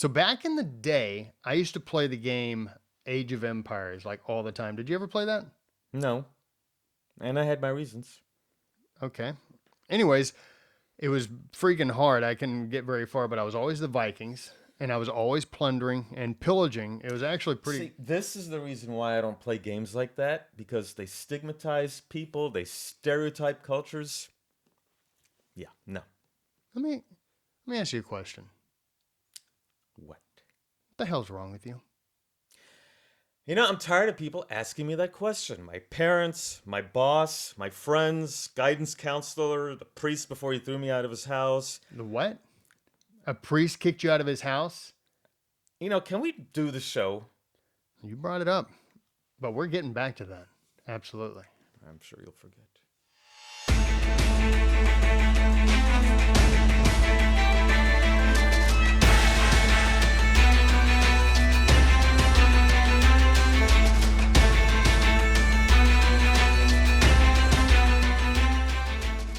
So back in the day, I used to play the game Age of Empires like all the time. Did you ever play that? No. And I had my reasons. Okay. Anyways, it was freaking hard. I couldn't get very far, but I was always the Vikings, and I was always plundering and pillaging. It was actually pretty. See, this is the reason why I don't play games like that, because they stigmatize people, they stereotype cultures. Yeah, no. Let me ask you a question. What? What the hell's wrong with you? You know, I'm tired of people asking me that question. My parents, my boss, my friends, guidance counselor, the priest before he threw me out of his house. The what? A priest kicked you out of his house? You know, can we do the show? You brought it up, but we're getting back to that. Absolutely. I'm sure you'll forget.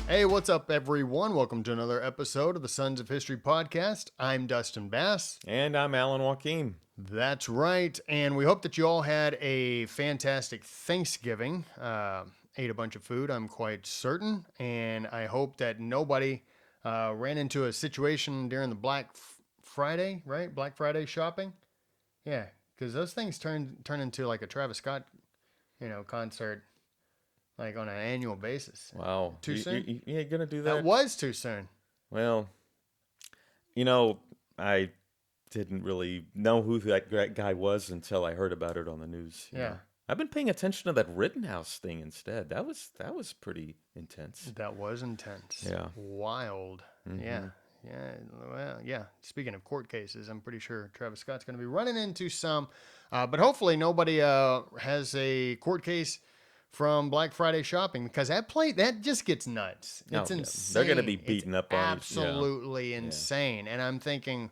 Hey, what's up, everyone? Welcome to another episode of the Sons of History podcast. I'm Dustin Bass. And I'm Alan Joaquin. That's right. And we hope that you all had a fantastic Thanksgiving. Ate a bunch of food, I'm quite certain. And I hope that nobody ran into a situation during the Black Friday, right? Black Friday shopping. Yeah, because those things turn into like a Travis Scott, concert. Like on an annual basis. Wow. Too soon? You're going to do that? That was too soon. Well, I didn't really know who that guy was until I heard about it on the news. Yeah. Know. I've been paying attention to that Rittenhouse thing instead. That was pretty intense. That was intense. Yeah. Wild. Mm-hmm. Yeah. Yeah. Well, yeah. Speaking of court cases, I'm pretty sure Travis Scott's going to be running into some. But hopefully nobody has a court case from Black Friday shopping, because that just gets nuts. It's insane. They're going to be beaten up on it. Absolutely insane. And I'm thinking,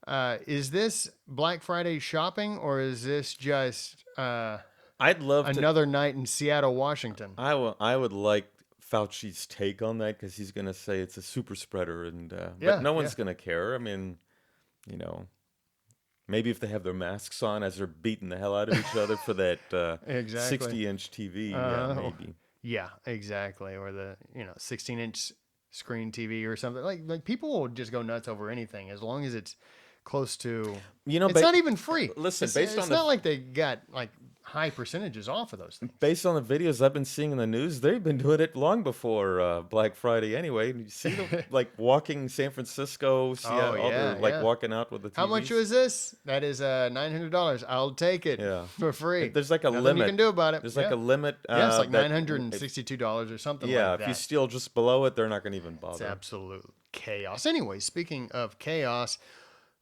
is this Black Friday shopping, or is this just I'd love another night in Seattle, Washington? I would like Fauci's take on that, because he's going to say it's a super spreader, and but no one's going to care. I mean, maybe if they have their masks on as they're beating the hell out of each other for that 60-inch TV, maybe. Yeah, exactly. Or the 16-inch screen TV or something. Like people will just go nuts over anything as long as it's close to. It's not even free. Listen, it's not like they got like high percentages off of those things. Based on the videos I've been seeing in the news, they've been doing it long before Black Friday anyway. You see them like walking San Francisco, Seattle, walking out with the TVs. How much was this? That is $900. I'll take it for free. There's like a Nothing limit. you can do about it. There's like a limit. It's like $962 or something like that. Yeah, if you steal just below it, they're not going to even bother. It's absolute chaos. Anyway, speaking of chaos,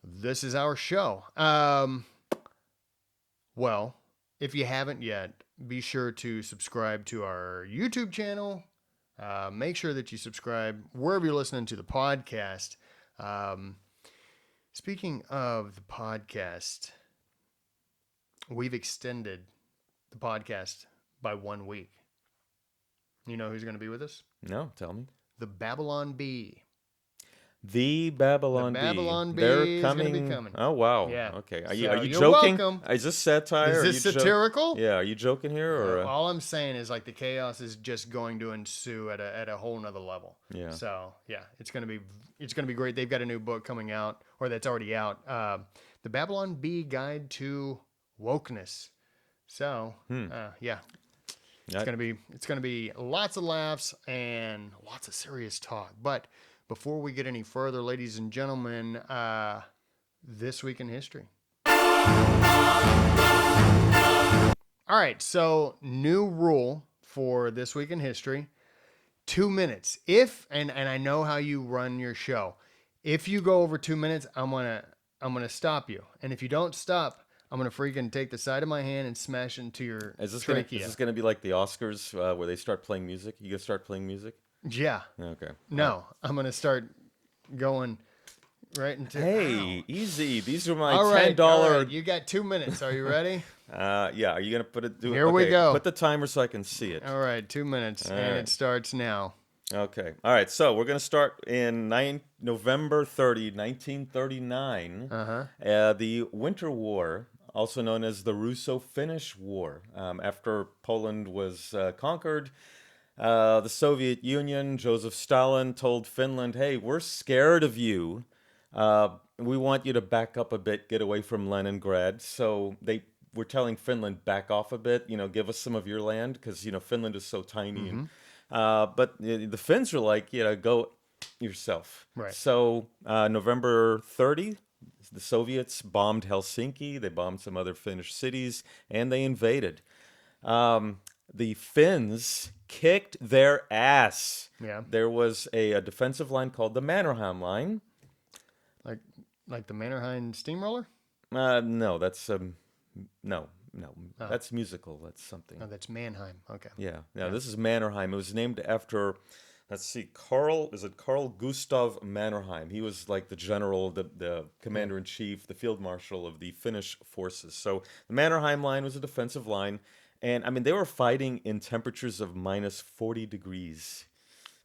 this is our show. Well, if you haven't yet, be sure to subscribe to our YouTube channel. Make sure that you subscribe wherever you're listening to the podcast. Speaking of the podcast, we've extended the podcast by 1 week. You know who's going to be with us? No, tell me. The Babylon Bee. The Babylon Bee. They're coming. Is gonna be coming. Oh wow. Yeah. Okay. Are So you you're joking? welcome. Is this satire? Is this satirical? Yeah. Are you joking here, or? All I'm saying is like the chaos is just going to ensue at a whole nother level. Yeah. So yeah, it's gonna be great. They've got a new book coming out, or that's already out. The Babylon Bee Guide to Wokeness. So yeah. It's gonna be lots of laughs and lots of serious talk. But before we get any further, ladies and gentlemen, This Week in History. All right, so new rule for This Week in History: 2 minutes. And I know how you run your show. If you go over 2 minutes, I'm gonna stop you. And if you don't stop, I'm gonna freaking take the side of my hand and smash it into your trachea. Is this gonna be like the Oscars where they start playing music? You gonna start playing music? Yeah. Okay. No, I'm gonna start going right into. Hey, easy. These are my $10. All right. You got 2 minutes. Are you ready? Yeah. Are you gonna put it? Here we go. Put the timer so I can see it. All right, 2 minutes, and it starts now. Okay. All right. So we're going to start in November 30, 1939. Uh-huh. The Winter War, also known as the Russo-Finnish War. After Poland was conquered, the Soviet Union, Joseph Stalin told Finland, hey, we're scared of you. We want you to back up a bit, get away from Leningrad. So they were telling Finland, back off a bit, give us some of your land, because, Finland is so tiny. And Mm-hmm. but the Finns are like, go yourself. Right. So November 30, the Soviets bombed Helsinki. They bombed some other Finnish cities, and they invaded. The Finns kicked their ass. Yeah. There was a defensive line called the Mannerheim line. Like like the Mannerheim steamroller? No, that's no, Oh. that's musical. That's something. Oh, that's Mannheim. Okay. Yeah, Yeah. this is Mannerheim. It was named after, let's see, Carl Gustav Mannerheim. He was like the general, the commander in chief, the field marshal of the Finnish forces. So the Mannerheim line was a defensive line, and I mean they were fighting in temperatures of minus 40 degrees.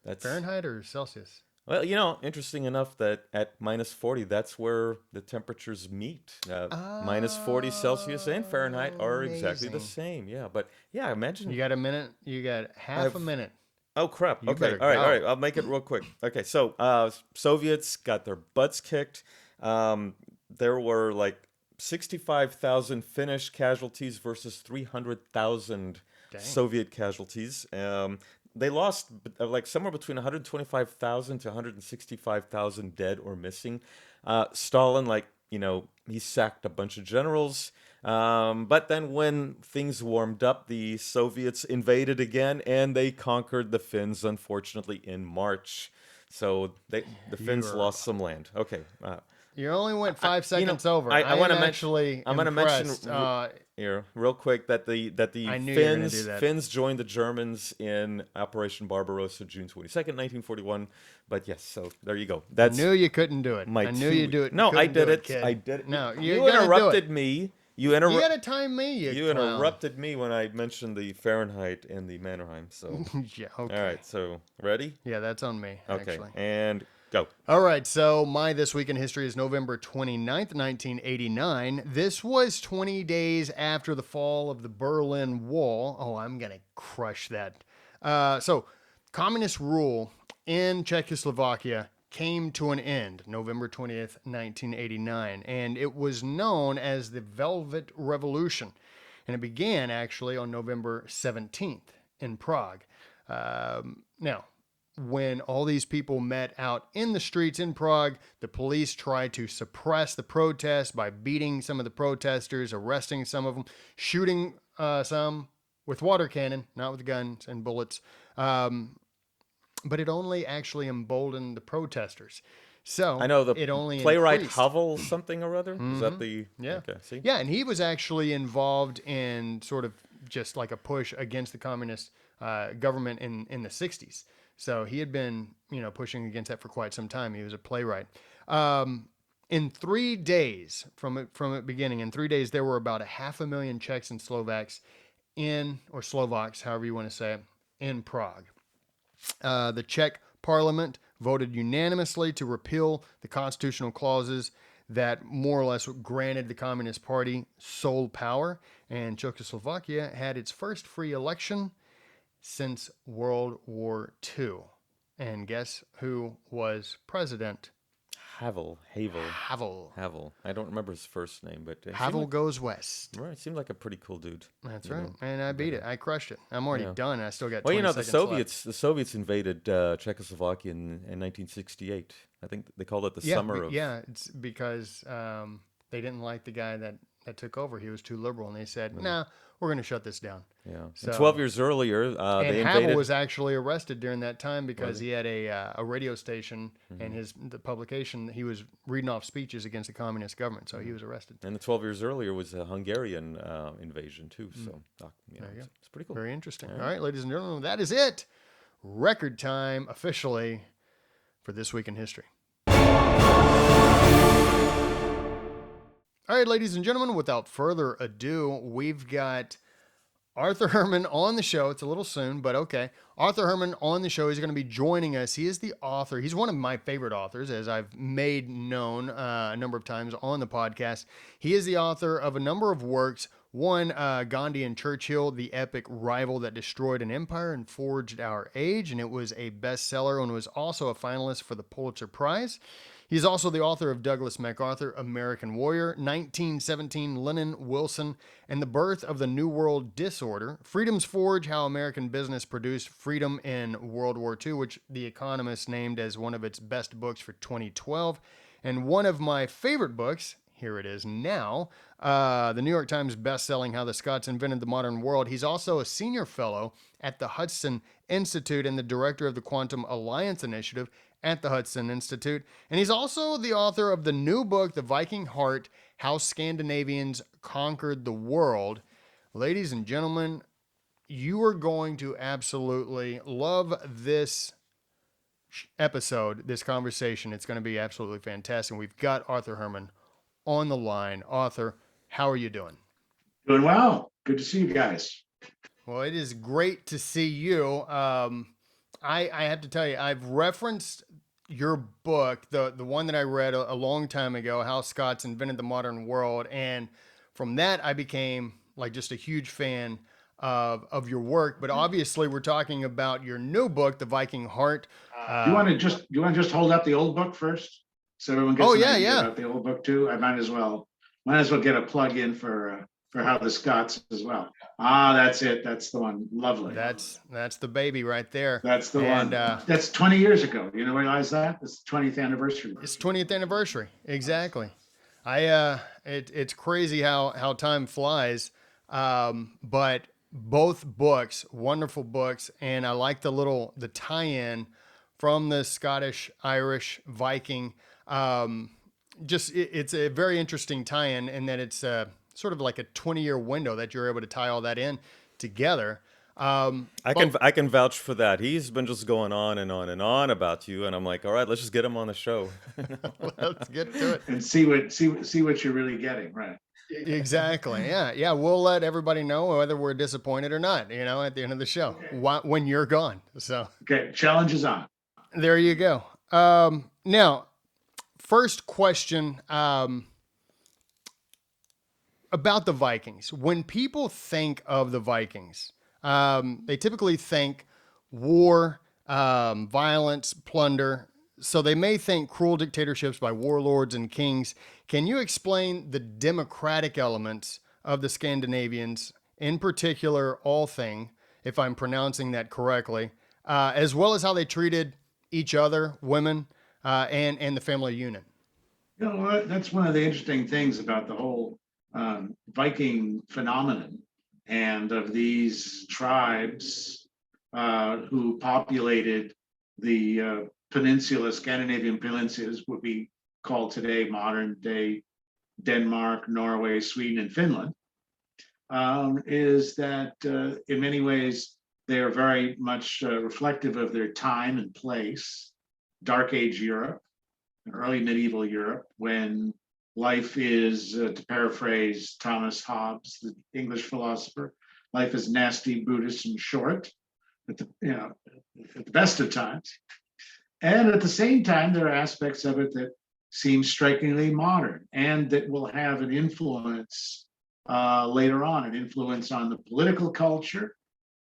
That's Fahrenheit or Celsius? well, interesting enough that at minus 40, that's where the temperatures meet. Minus 40 Celsius and Fahrenheit are exactly the Amazing. same. Yeah, but yeah, imagine. You got a minute? You got half a I've minute. Oh crap. You Okay. better All right. All go. right. I'll make it real quick. Okay. So Soviets got their butts kicked. There were like 65,000 Finnish casualties versus 300,000 Dang. Soviet casualties. They lost like somewhere between 125,000 to 165,000 dead or missing. Stalin, he sacked a bunch of generals. But then when things warmed up, the Soviets invaded again, and they conquered the Finns, unfortunately, in March. So the Finns You're- lost some land. Okay. You only went 5 seconds over. I I want am to actually I'm going to mention impressed. here real quick that the I knew you were gonna Finns do that. Finns joined the Germans in Operation Barbarossa, June 22nd, 1941. But yes, so there you go. That's Knew you couldn't do it. my I knew you'd do it. No, I Couldn't did do it. kid. I did it. No, You gotta do interrupted it. me. You gotta time me. You clown. interrupted me when I mentioned the Fahrenheit and the Mannerheim. So Yeah. Okay. all right, so ready? Yeah, that's on me. Okay, Actually. and go. All right, so my This Week in History is November 29th, 1989. This was 20 days after the fall of the Berlin Wall. Oh, I'm going to crush that. So, communist rule in Czechoslovakia came to an end November 20th, 1989, and it was known as the Velvet Revolution. And it began actually on November 17th in Prague. Now, when all these people met out in the streets in Prague, the police tried to suppress the protests by beating some of the protesters, arresting some of them, shooting some with water cannon, not with guns and bullets. But it only actually emboldened the protesters. So I know the it only playwright increased. Havel something or other. Is that the Yeah. Okay, see? Yeah, and he was actually involved in sort of just like a push against the communist government in the 60s. So he had been, pushing against that for quite some time. He was a playwright. In 3 days from it beginning, in 3 days, there were about 500,000 Czechs and Slovaks or Slovaks, however you want to say it, in Prague. The Czech parliament voted unanimously to repeal the constitutional clauses that more or less granted the Communist Party sole power, and Czechoslovakia had its first free election since World War II. And guess who was president? Havel. Havel. I don't remember his first name, but Havel goes west. Right, seemed like a pretty cool dude. That's right. And I beat it. I crushed it. I'm already Yeah. done. I still got Well, 20 the seconds The Soviets invaded Czechoslovakia in 1968. I think they called it the summer of. Yeah, it's because they didn't like the guy that took over. He was too liberal, and they said, "Nah, we're going to shut this down." Yeah. So- 12 years earlier, they And Havel invaded. was actually arrested during that time because he had a radio station and the publication. He was reading off speeches against the communist government, so he was arrested. And the 12 years earlier was a Hungarian invasion too. So it's pretty cool. Very interesting. All right, ladies and gentlemen, that is it. Record time officially for This Week in History. All right, ladies and gentlemen, without further ado, we've got Arthur Herman on the show. It's a little soon, but okay. Arthur Herman on the show. He's going to be joining us. He is the author. He's one of my favorite authors, as I've made known a number of times on the podcast. He is the author of a number of works. One, Gandhi and Churchill, the epic rival that destroyed an empire and forged our age. And it was a bestseller and was also a finalist for the Pulitzer Prize. He's also the author of Douglas MacArthur, American Warrior, 1917, Lennon, Wilson, and the Birth of the New World Disorder, Freedom's Forge, How American Business Produced Freedom in World War II, which The Economist named as one of its best books for 2012, and one of my favorite books, here it is now, the New York Times bestselling How the Scots Invented the Modern World. He's also a senior fellow at the Hudson Institute and the director of the Quantum Alliance Initiative at the Hudson Institute. And he's also the author of the new book, The Viking Heart, How Scandinavians Conquered the World. Ladies and gentlemen, you are going to absolutely love this episode, this conversation. It's going to be absolutely fantastic. We've got Arthur Herman on the line. Arthur, how are you doing? Doing well. Good to see you guys. Well, it is great to see you. I have to tell you, I've referenced your book, the one that I read a long time ago, How Scots Invented the Modern World, and from that I became like just a huge fan of your work. But obviously, we're talking about your new book, The Viking Heart. You want to just hold up the old book first, so everyone gets Oh an yeah, idea yeah. about the old book too? I might as well get a plug in for How the Scots as well. Ah, that's it. That's the one. Lovely. That's the baby right there. That's the And one. That's 20 years ago. You know, realize that? It's the 20th anniversary. it's 20th anniversary. Exactly. It's crazy how time flies. But both books, wonderful books, and I like the tie-in from the Scottish Irish Viking. It's a very interesting tie-in in that it's sort of like a 20-year window that you're able to tie all that in together. I can vouch for that. He's been just going on and on and on about you, and I'm like, all right, let's just get him on the show. Let's get to it. And see what you're really getting, right? Exactly. Yeah. We'll let everybody know whether we're disappointed or not, at the end of the show, when you're gone. So Okay, challenge is on. there you go. Now, first question, about the Vikings. When people think of the Vikings, they typically think war, violence, plunder. So they may think cruel dictatorships by warlords and kings. Can you explain the democratic elements of the Scandinavians, in particular, Althing, if I'm pronouncing that correctly, as well as how they treated each other, women, and the family unit? You know what? That's one of the interesting things about the whole Viking phenomenon and of these tribes who populated the Scandinavian peninsulas, what we call today modern day Denmark, Norway, Sweden, and Finland, is that in many ways they are very much reflective of their time and place, Dark Age Europe, early medieval Europe, when life is, to paraphrase Thomas Hobbes, the English philosopher, life is nasty, brutish, and short at the best of times. And at the same time, there are aspects of it that seem strikingly modern and that will have an influence later on, an influence on the political culture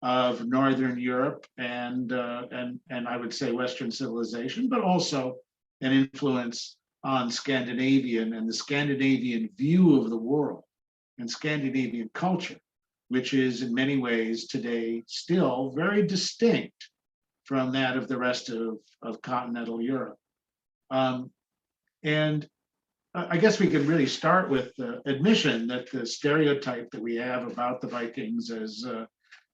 of Northern Europe and I would say Western civilization, but also an influence on Scandinavian and the Scandinavian view of the world and Scandinavian culture, which is in many ways today still very distinct from that of the rest of continental Europe. And I guess we could really start with the admission that the stereotype that we have about the Vikings as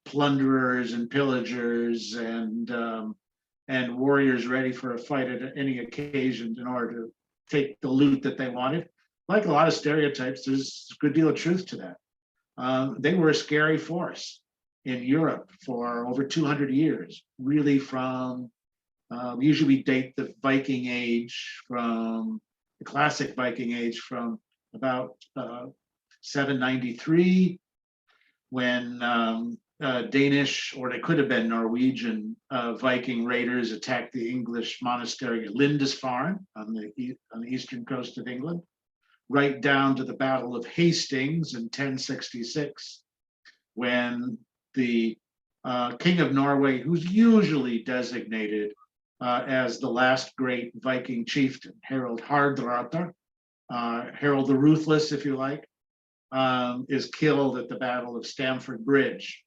plunderers and pillagers and warriors ready for a fight at any occasion in order to take the loot that they wanted. Like a lot of stereotypes, there's a good deal of truth to that. They were a scary force in Europe for over 200 years, really from, usually we date the Viking Age from, the classic Viking Age from about 793 when Danish, or they could have been Norwegian, Viking raiders attacked the English monastery at Lindisfarne on the eastern coast of England, right down to the Battle of Hastings in 1066, when the King of Norway, who's usually designated as the last great Viking chieftain, Harald Hardrada, Harold the Ruthless, if you like, is killed at the Battle of Stamford Bridge,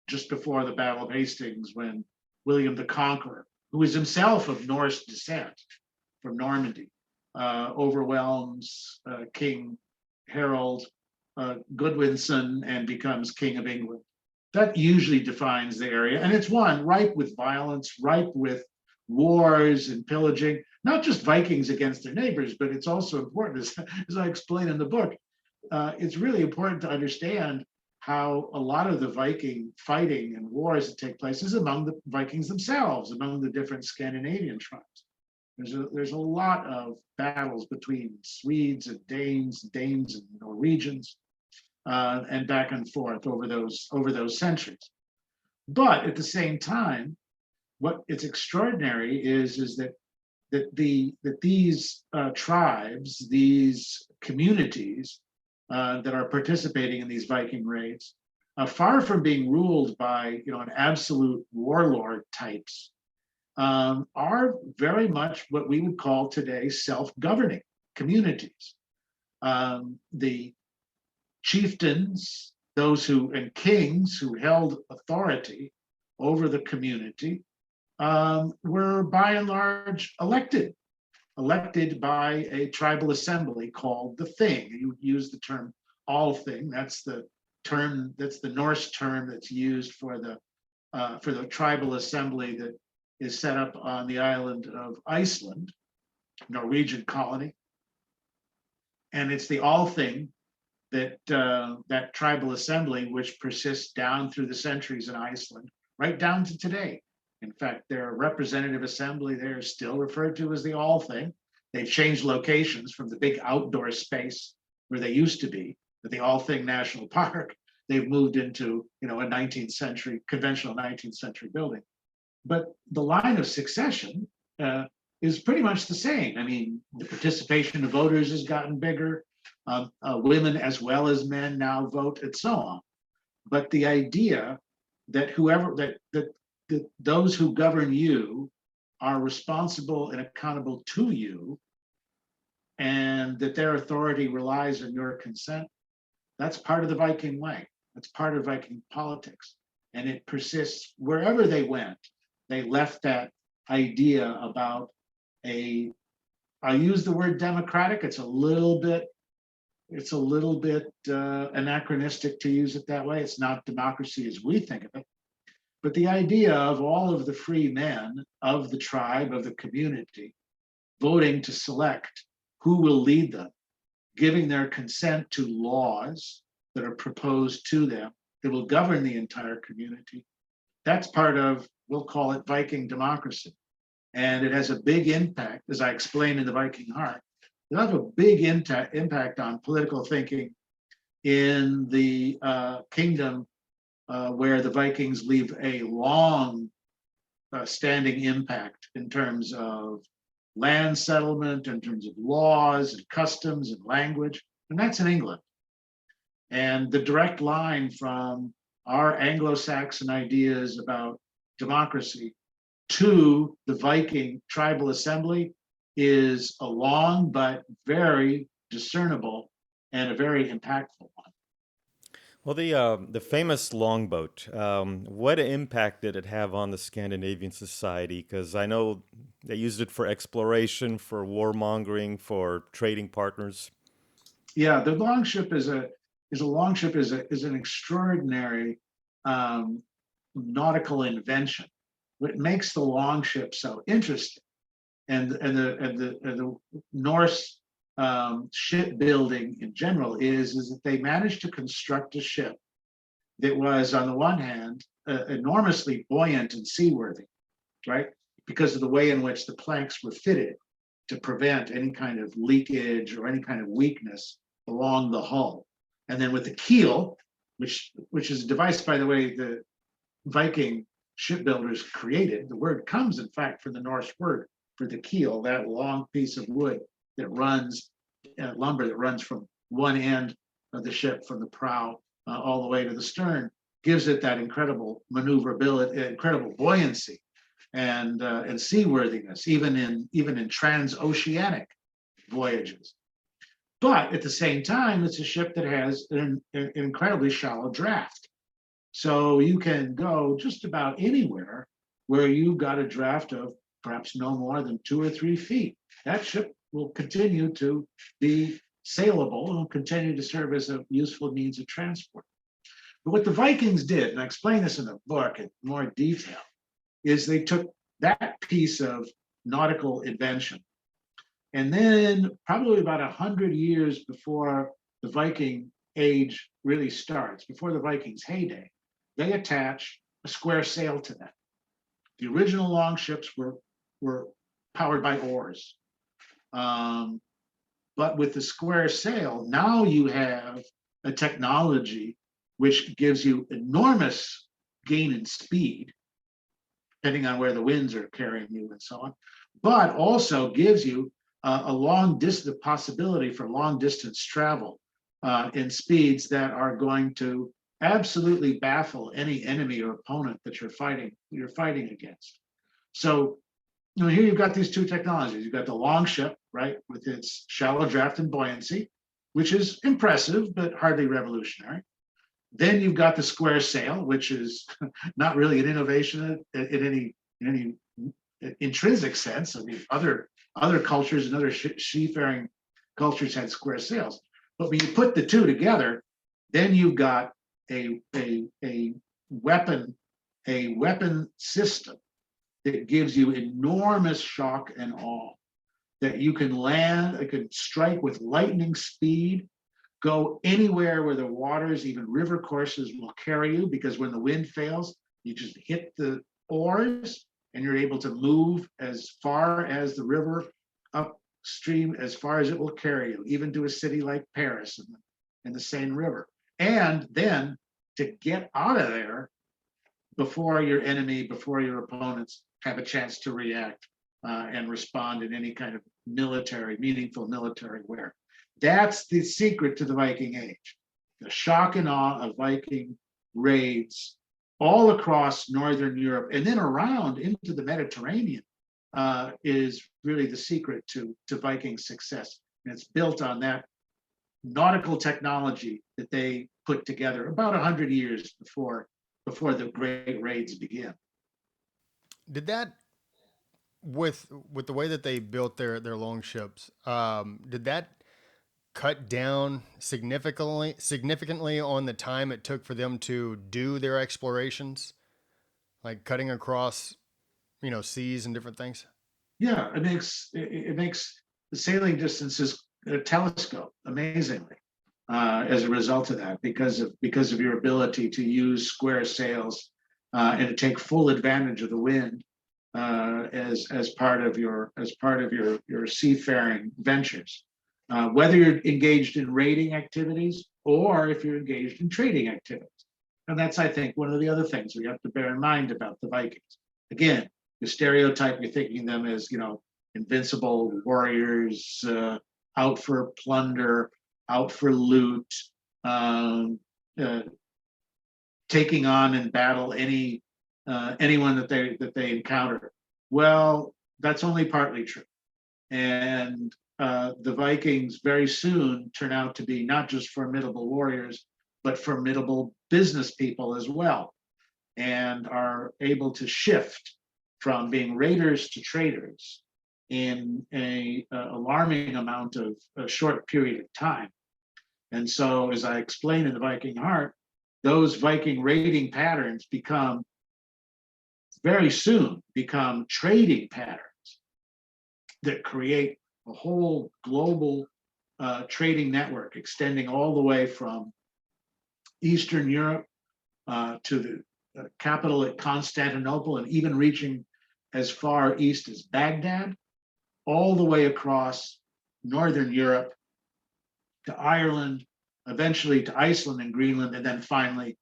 just before the Battle of Hastings, when William the Conqueror, who is himself of Norse descent from Normandy, overwhelms King Harold Godwinson and becomes King of England. That usually defines the area, and it's one ripe with violence, ripe with wars and pillaging, not just Vikings against their neighbors, but it's also important, as I explain in the book, it's really important to understand how a lot of the Viking fighting and wars that take place is among the Vikings themselves, among the different Scandinavian tribes. There's a lot of battles between Swedes and Danes and Norwegians, and back and forth over those centuries. But at the same time, what it's extraordinary is that these tribes, these communities that are participating in these Viking raids, far from being ruled by an absolute warlord types, are very much what we would call today self-governing communities. The chieftains, and kings who held authority over the community, were by and large elected by a tribal assembly called the Thing. You use the term all thing. That's the Norse term that's used for the tribal assembly that is set up on the island of Iceland, Norwegian colony. And it's the all thing that tribal assembly, which persists down through the centuries in Iceland, right down to today. In fact, their representative assembly there is still referred to as the All Thing. They've changed locations from the big outdoor space where they used to be, at the All Thing National Park. They've moved into a 19th century, conventional 19th century building. But the line of succession is pretty much the same. I mean, the participation of voters has gotten bigger. Women as well as men now vote, and so on. But the idea that those who govern you are responsible and accountable to you, and that their authority relies on your consent, that's part of the Viking way. That's part of Viking politics. And it persists wherever they went. They left that idea about I use the word democratic, it's a little bit anachronistic to use it that way. It's not democracy as we think of it. But the idea of all of the free men of the tribe, of the community, voting to select who will lead them, giving their consent to laws that are proposed to them that will govern the entire community, that's part of, we'll call it Viking democracy. And it has a big impact, as I explained in the Viking Heart. It'll have a big impact on political thinking in the kingdom where the Vikings leave a long standing impact in terms of land settlement, in terms of laws and customs and language, and that's in England. And the direct line from our Anglo-Saxon ideas about democracy to the Viking tribal assembly is a long but very discernible and a very impactful one. Well, the famous longboat, what impact did it have on the Scandinavian society? Because I know they used it for exploration, for warmongering, for trading partners. Yeah, the longship is an extraordinary nautical invention. What makes the longship so interesting, and the Norse shipbuilding in general is that they managed to construct a ship that was, on the one hand, enormously buoyant and seaworthy, right? Because of the way in which the planks were fitted to prevent any kind of leakage or any kind of weakness along the hull. And then with the keel, which is a device, by the way, the Viking shipbuilders created. The word comes, in fact, from the Norse word for the keel, that long piece of wood that runs, lumber that runs from one end of the ship, from the prow all the way to the stern, gives it that incredible maneuverability, incredible buoyancy, and seaworthiness, even in transoceanic voyages. But at the same time, it's a ship that has an incredibly shallow draft. So you can go just about anywhere where you've got a draft of perhaps no more than 2 or 3 feet. That ship will continue to be saleable and will continue to serve as a useful means of transport. But what the Vikings did, and I explain this in the book in more detail, is they took that piece of nautical invention, and then probably about 100 years before the Viking Age really starts, before the Vikings' heyday, they attach a square sail to that. The original longships were powered by oars. But with the square sail, now you have a technology which gives you enormous gain in speed, depending on where the winds are carrying you and so on, but also gives you the possibility for long distance travel in speeds that are going to absolutely baffle any enemy or opponent that you're fighting against. So, here you've got these two technologies. You've got the long ship, right, with its shallow draft and buoyancy, which is impressive but hardly revolutionary. Then you've got the square sail, which is not really an innovation in any intrinsic sense. I mean, other cultures and other seafaring cultures had square sails, but when you put the two together, then you've got a weapon system that gives you enormous shock and awe, that you can land, it can strike with lightning speed, go anywhere where the waters, even river courses, will carry you, because when the wind fails, you just hit the oars and you're able to move as far as the river upstream, as far as it will carry you, even to a city like Paris in the Seine River. And then to get out of there before your opponents have a chance to react and respond in any kind of meaningful military way. That's the secret to the Viking Age. The shock and awe of Viking raids all across Northern Europe and then around into the Mediterranean is really the secret to Viking success. And it's built on that nautical technology that they put together about 100 years before the great raids begin. Did that, with the way that they built their long ships, did that cut down significantly on the time it took for them to do their explorations, like cutting across, seas and different things? Yeah, it makes the sailing distances telescope amazingly as a result of that, because of your ability to use square sails and to take full advantage of the wind as part of your seafaring ventures. Whether you're engaged in raiding activities or if you're engaged in trading activities. And that's, I think, one of the other things we have to bear in mind about the Vikings. Again, the stereotype, you're thinking them as, invincible warriors, out for plunder, out for loot, taking on in battle anyone that they encounter. Well, that's only partly true. And the Vikings very soon turn out to be not just formidable warriors, but formidable business people as well, and are able to shift from being raiders to traders in a alarming amount of a short period of time. And so, as I explain in the Viking Heart, those Viking raiding patterns very soon become trading patterns that create a whole global trading network extending all the way from Eastern Europe to the capital at Constantinople, and even reaching as far east as Baghdad, all the way across Northern Europe to Ireland, eventually to Iceland and Greenland, and then finally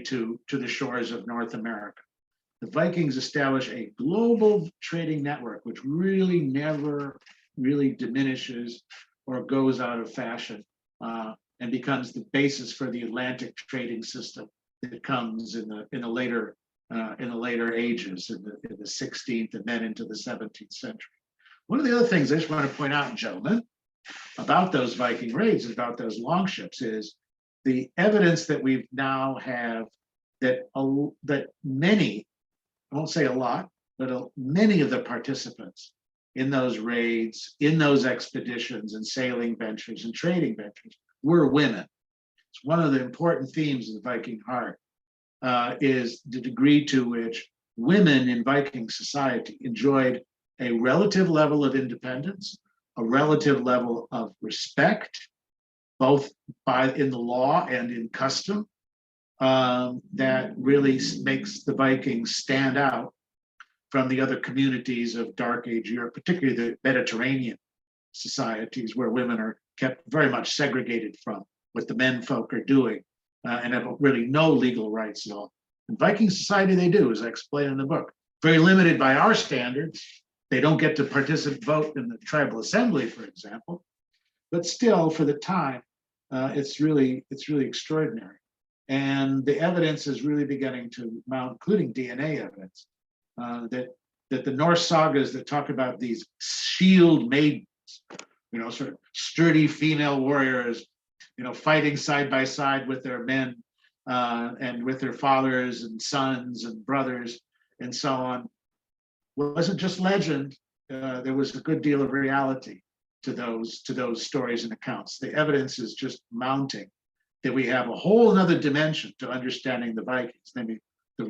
to the shores of North America. The Vikings establish a global trading network, which really never really diminishes or goes out of fashion, and becomes the basis for the Atlantic trading system that comes in the later ages, in the 16th and then into the 17th century. One of the other things I just want to point out, gentlemen, about those Viking raids, about those longships, is the evidence that we now have that many, I won't say a lot, but many of the participants in those raids, in those expeditions and sailing ventures and trading ventures were women. It's one of the important themes of the Viking Heart, is the degree to which women in Viking society enjoyed a relative level of independence, a relative level of respect, both in the law and in custom, that really makes the Vikings stand out from the other communities of Dark Age Europe, particularly the Mediterranean societies where women are kept very much segregated from what the men folk are doing, and have really no legal rights at all. In Viking society, they do, as I explain in the book. Very limited by our standards. They don't get to vote in the tribal assembly, for example, but still, for the time, it's really extraordinary. And the evidence is really beginning to mount, including DNA evidence, that the Norse sagas that talk about these shield maidens, sort of sturdy female warriors, fighting side by side with their men, and with their fathers and sons and brothers and so on, wasn't just legend. There was a good deal of reality to those stories and accounts. The evidence is just mounting that we have a whole other dimension to understanding the Vikings, namely the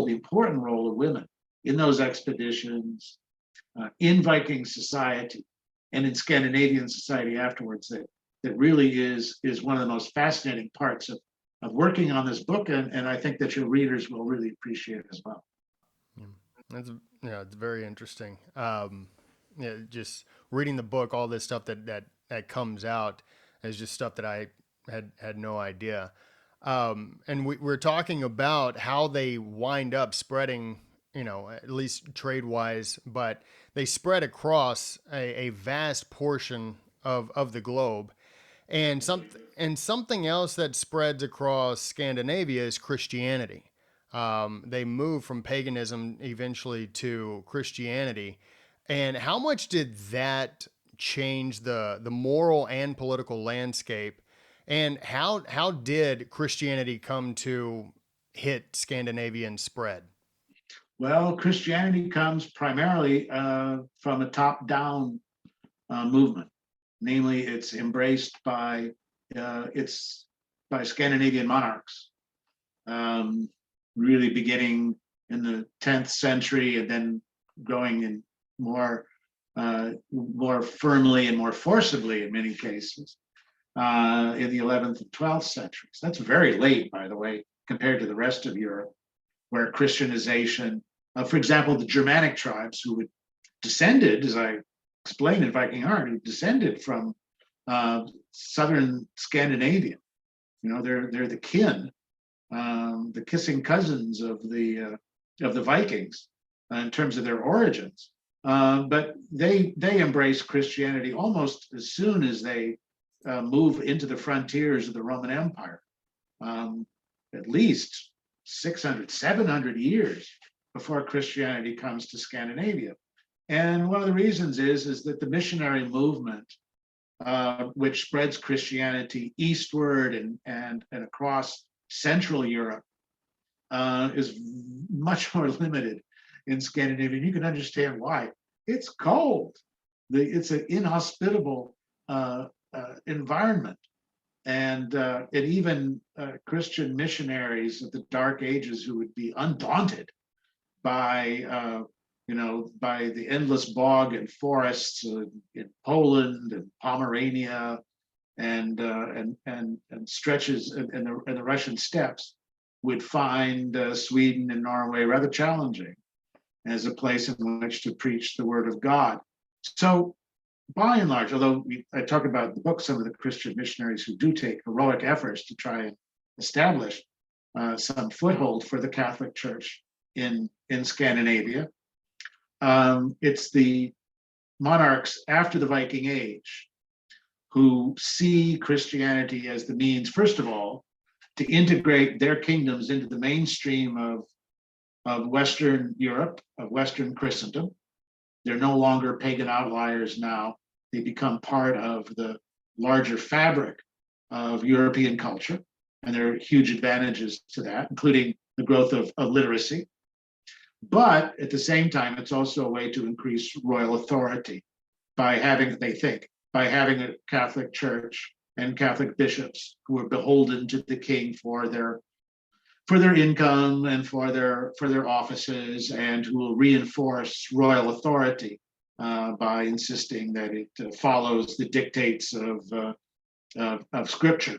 important role of women in those expeditions, in Viking society, and in Scandinavian society afterwards. That really is one of the most fascinating parts of working on this book, and I think that your readers will really appreciate it as well. It's very interesting. Just reading the book, all this stuff that comes out is just stuff that I had no idea. And we're talking about how they wind up spreading, at least trade wise, but they spread across a vast portion of the globe. And something else that spreads across Scandinavia is Christianity. They move from paganism eventually to Christianity. And how much did that change the moral and political landscape? And how did Christianity come to hit Scandinavian spread? Well, Christianity comes primarily from a top-down movement. Namely, it's embraced by Scandinavian monarchs, really beginning in the 10th century and then going in more firmly and more forcibly in many cases in the 11th and 12th centuries. That's very late, by the way, compared to the rest of Europe, where Christianization, for example, the Germanic tribes who had descended, as I explained in Viking Heart, who descended from southern Scandinavia. They're the kin, the kissing cousins of the Vikings in terms of their origins. But they embrace Christianity almost as soon as they move into the frontiers of the Roman Empire, at least 600, 700 years before Christianity comes to Scandinavia. And one of the reasons is that the missionary movement, which spreads Christianity eastward and across Central Europe, is much more limited in Scandinavia. And you can understand why. It's cold. It's an inhospitable environment. And even Christian missionaries of the Dark Ages who would be undaunted by the endless bog and forests in Poland and Pomerania and stretches and the Russian steppes, would find Sweden and Norway rather challenging as a place in which to preach the word of God. So by and large, although I talk about in the book some of the Christian missionaries who do take heroic efforts to try and establish some foothold for the Catholic Church in Scandinavia. It's the monarchs after the Viking Age who see Christianity as the means, first of all, to integrate their kingdoms into the mainstream of Western Europe, of Western Christendom. They're no longer pagan outliers now. They become part of the larger fabric of European culture. And there are huge advantages to that, including the growth of literacy. But at the same time, it's also a way to increase royal authority by having, they think, by having a Catholic Church and Catholic bishops who are beholden to the king for their income and for their offices, and who will reinforce royal authority by insisting that it follows the dictates of Scripture.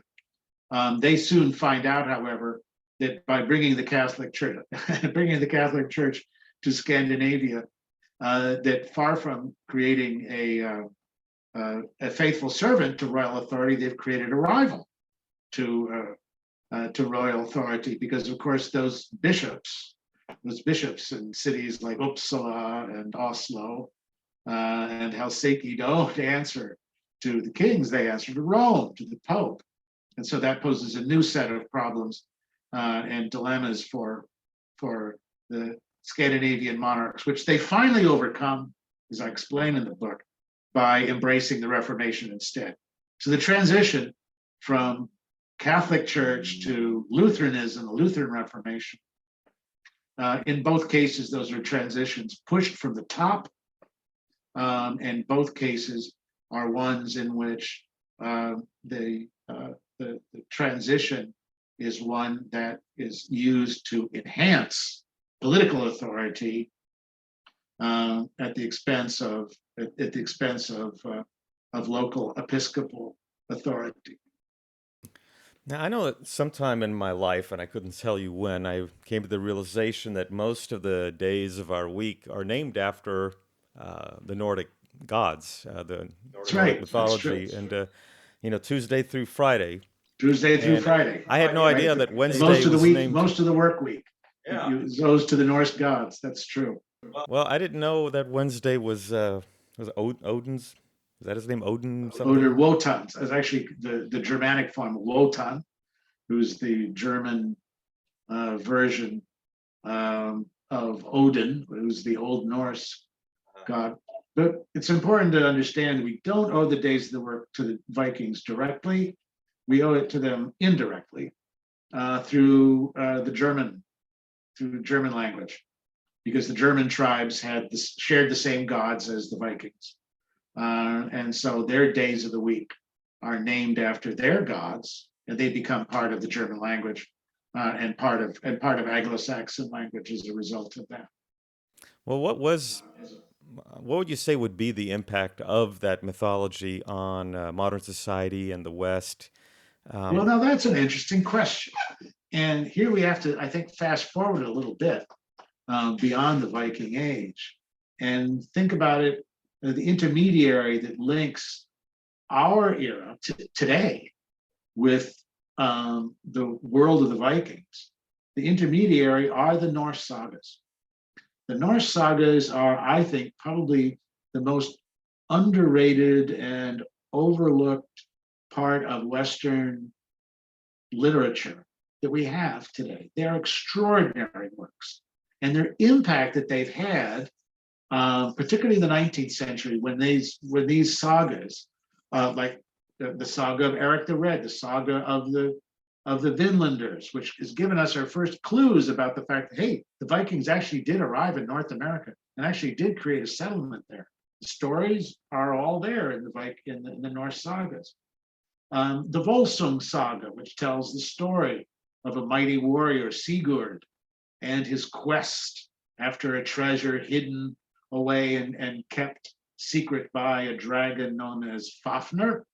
They soon find out, however, that by bringing the Catholic Church to Scandinavia, that far from creating a faithful servant to royal authority, they've created a rival to royal authority, because of course those bishops in cities like Uppsala and Oslo and Helsinki don't answer to the kings, they answer to Rome, to the Pope. And so that poses a new set of problems and dilemmas for the Scandinavian monarchs, which they finally overcome, as I explain in the book, by embracing the Reformation instead. So the transition from Catholic Church to Lutheranism, the Lutheran Reformation, in both cases, those are transitions pushed from the top, and both cases are ones in which the transition is one that is used to enhance political authority at the expense of local episcopal authority. Now, I know that sometime in my life, and I couldn't tell you when, I came to the realization that most of the days of our week are named after the Nordic gods, the That's Nordic right. That's mythology, true. and Tuesday through Friday. Tuesday through And Friday. I had no Right. idea that Wednesday Most of the was week, named. most of the work week, goes to the Norse gods. That's true. Well, I didn't know that Wednesday was Odin's. Is that his name? Odin something? Oder Wotan is actually the Germanic form of Wotan, who's the German version of Odin, who's the Old Norse god. But it's important to understand we don't owe the days of the work to the Vikings directly. We owe it to them indirectly through German language, because the German tribes shared the same gods as the Vikings. And so their days of the week are named after their gods, and they become part of the German language and part of Anglo-Saxon language as a result of that. Well, what would you say would be the impact of that mythology on modern society and the West? Well, now that's an interesting question. And here we have to, I think, fast forward a little bit beyond the Viking Age and think about it, the intermediary that links our era today with the world of the Vikings. The intermediary are the Norse Sagas. The Norse Sagas are, I think, probably the most underrated and overlooked part of Western literature that we have today. They're extraordinary works, and their impact that they've had, particularly in the 19th century, when these sagas, like the saga of Eric the Red, the saga of the Vinlanders, which has given us our first clues about the fact that, hey, the Vikings actually did arrive in North America and actually did create a settlement there. The stories are all there in the Norse sagas. The Volsung saga, which tells the story of a mighty warrior, Sigurd, and his quest after a treasure hidden away and kept secret by a dragon known as Fafnir,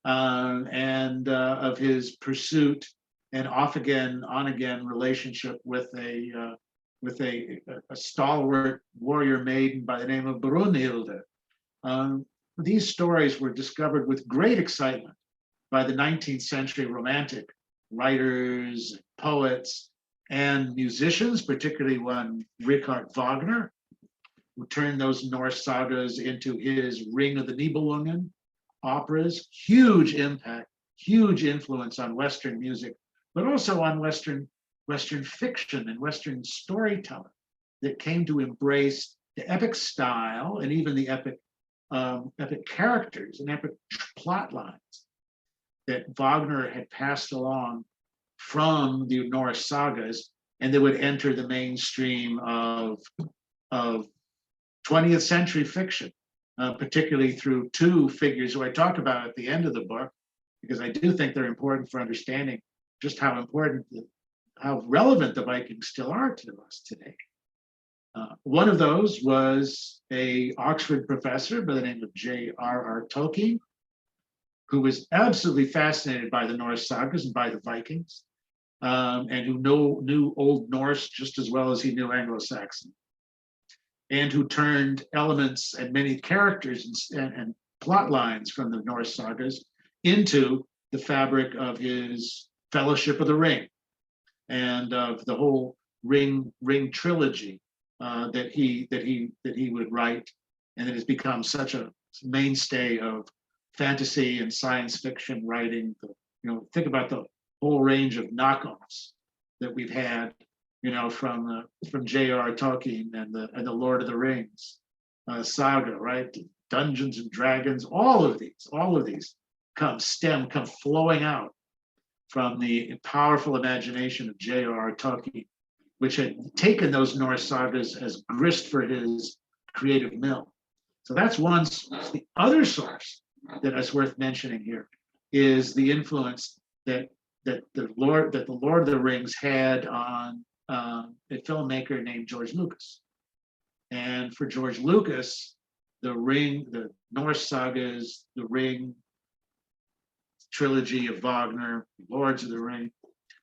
and of his pursuit and off again, on again relationship with a stalwart warrior maiden by the name of Brunhilde. these stories were discovered with great excitement by the 19th century Romantic writers, poets, and musicians, particularly one Richard Wagner, who turned those Norse sagas into his Ring of the Nibelungen operas. Huge impact, huge influence on Western music, but also on Western fiction and Western storytelling that came to embrace the epic style and even the epic characters and epic plot lines that Wagner had passed along from the Norse sagas, and they would enter the mainstream of 20th century fiction, particularly through two figures who I talk about at the end of the book, because I do think they're important for understanding just how important, how relevant the Vikings still are to us today. One of those was a Oxford professor by the name of J.R.R. Tolkien, who was absolutely fascinated by the Norse sagas and by the Vikings, and who knew Old Norse just as well as he knew Anglo-Saxon, and who turned elements and many characters and plot lines from the Norse sagas into the fabric of his Fellowship of the Ring and of the whole Ring trilogy that he would write, and it has become such a mainstay of fantasy and science fiction writing. Think about the whole range of knockoffs that we've had, from J.R.R. Tolkien and the Lord of the Rings saga, right? Dungeons and Dragons, all of these come flowing out from the powerful imagination of J.R.R. Tolkien, which had taken those Norse sagas as grist for his creative mill. So that's one source. The other source that is worth mentioning here is the influence that the Lord of the Rings had on a filmmaker named George Lucas. And for George Lucas, the Norse sagas, the Ring trilogy of Wagner, Lords of the Ring,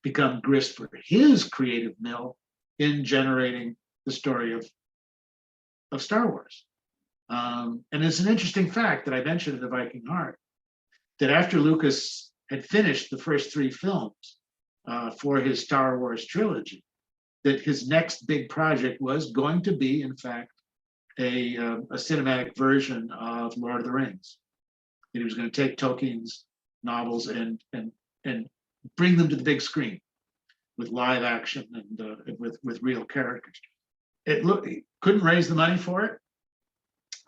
become grist for his creative mill in generating the story of Star Wars. And it's an interesting fact that I mentioned in the Viking Heart, that after Lucas had finished the first three films for his Star Wars trilogy, that his next big project was going to be, in fact, a cinematic version of Lord of the Rings. And he was going to take Tolkien's novels and bring them to the big screen with live action and with real characters. It couldn't raise the money for it.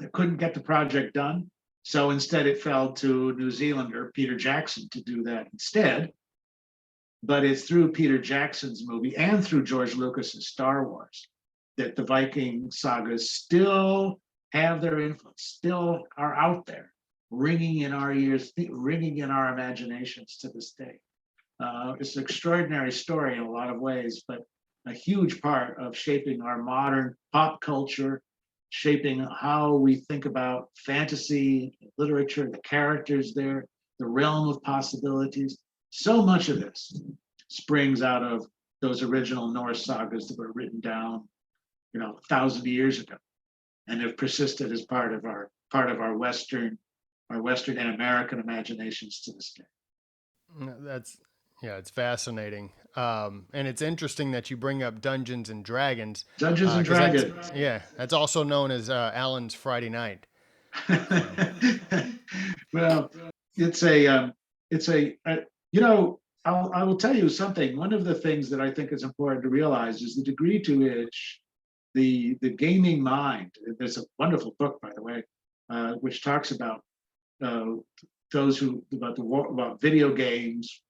It couldn't get the project done. So instead it fell to New Zealander Peter Jackson to do that instead. But it's through Peter Jackson's movie and through George Lucas's Star Wars that the Viking sagas still have their influence, still are out there, ringing in our ears, ringing in our imaginations to this day. It's an extraordinary story in a lot of ways, but a huge part of shaping our modern pop culture, shaping how we think about fantasy, literature, the characters there, the realm of possibilities. So much of this springs out of those original Norse sagas that were written down, 1,000 years ago, and have persisted as part of our Western and American imaginations to this day. It's fascinating. And it's interesting that you bring up Dungeons and Dragons. Dungeons and Dragons. That's also known as Alan's Friday Night. Well, I will tell you something. One of the things that I think is important to realize is the degree to which the gaming mind. There's a wonderful book, by the way, which talks about about video games,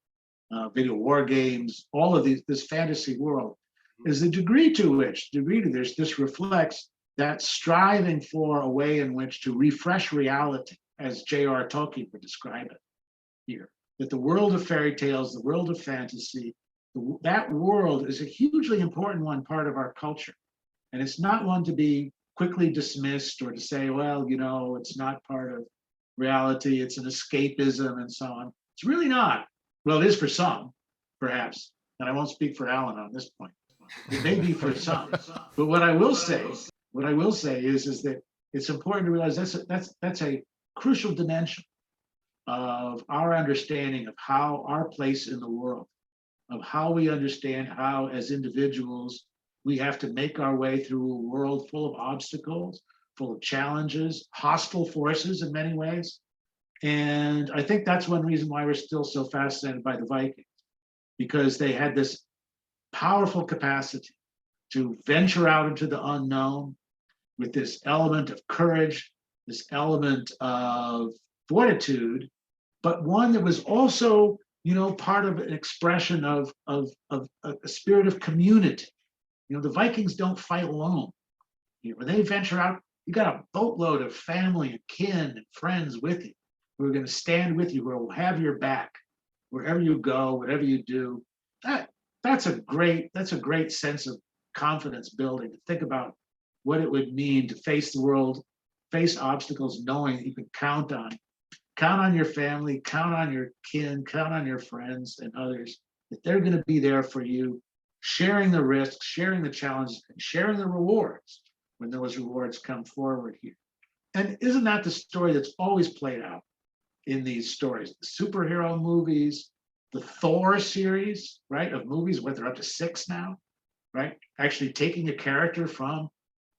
video war games, all of this fantasy world, is the degree to which this reflects that striving for a way in which to refresh reality, as J.R. Tolkien would describe it here. That the world of fairy tales, the world of fantasy, that world is a hugely important part of our culture. And it's not one to be quickly dismissed or to say, well, it's not part of reality, it's an escapism and so on. It's really not. Well, it is for some, perhaps. And I won't speak for Alan on this point. It may be for some. But what I will say is that it's important to realize that's a crucial dimension of our understanding of how our place in the world, of how we understand how, as individuals, we have to make our way through a world full of obstacles, full of challenges, hostile forces in many ways. And I think that's one reason why we're still so fascinated by the Vikings, because they had this powerful capacity to venture out into the unknown with this element of courage, this element of fortitude, but one that was also, part of an expression of a spirit of community. The Vikings don't fight alone. When they venture out, you got a boatload of family and kin and friends with you who are going to stand with you, who will have your back wherever you go, whatever you do. That's a great sense of confidence building, to think about what it would mean to face the world, face obstacles, knowing that you can count on your family, count on your kin, count on your friends and others, that they're going to be there for you, sharing the risks, sharing the challenges, and sharing the rewards when those rewards come forward here. And isn't that the story that's always played out in these stories? The superhero movies, the Thor series, right, of movies, what, they're up to 6 now, right? Actually taking a character from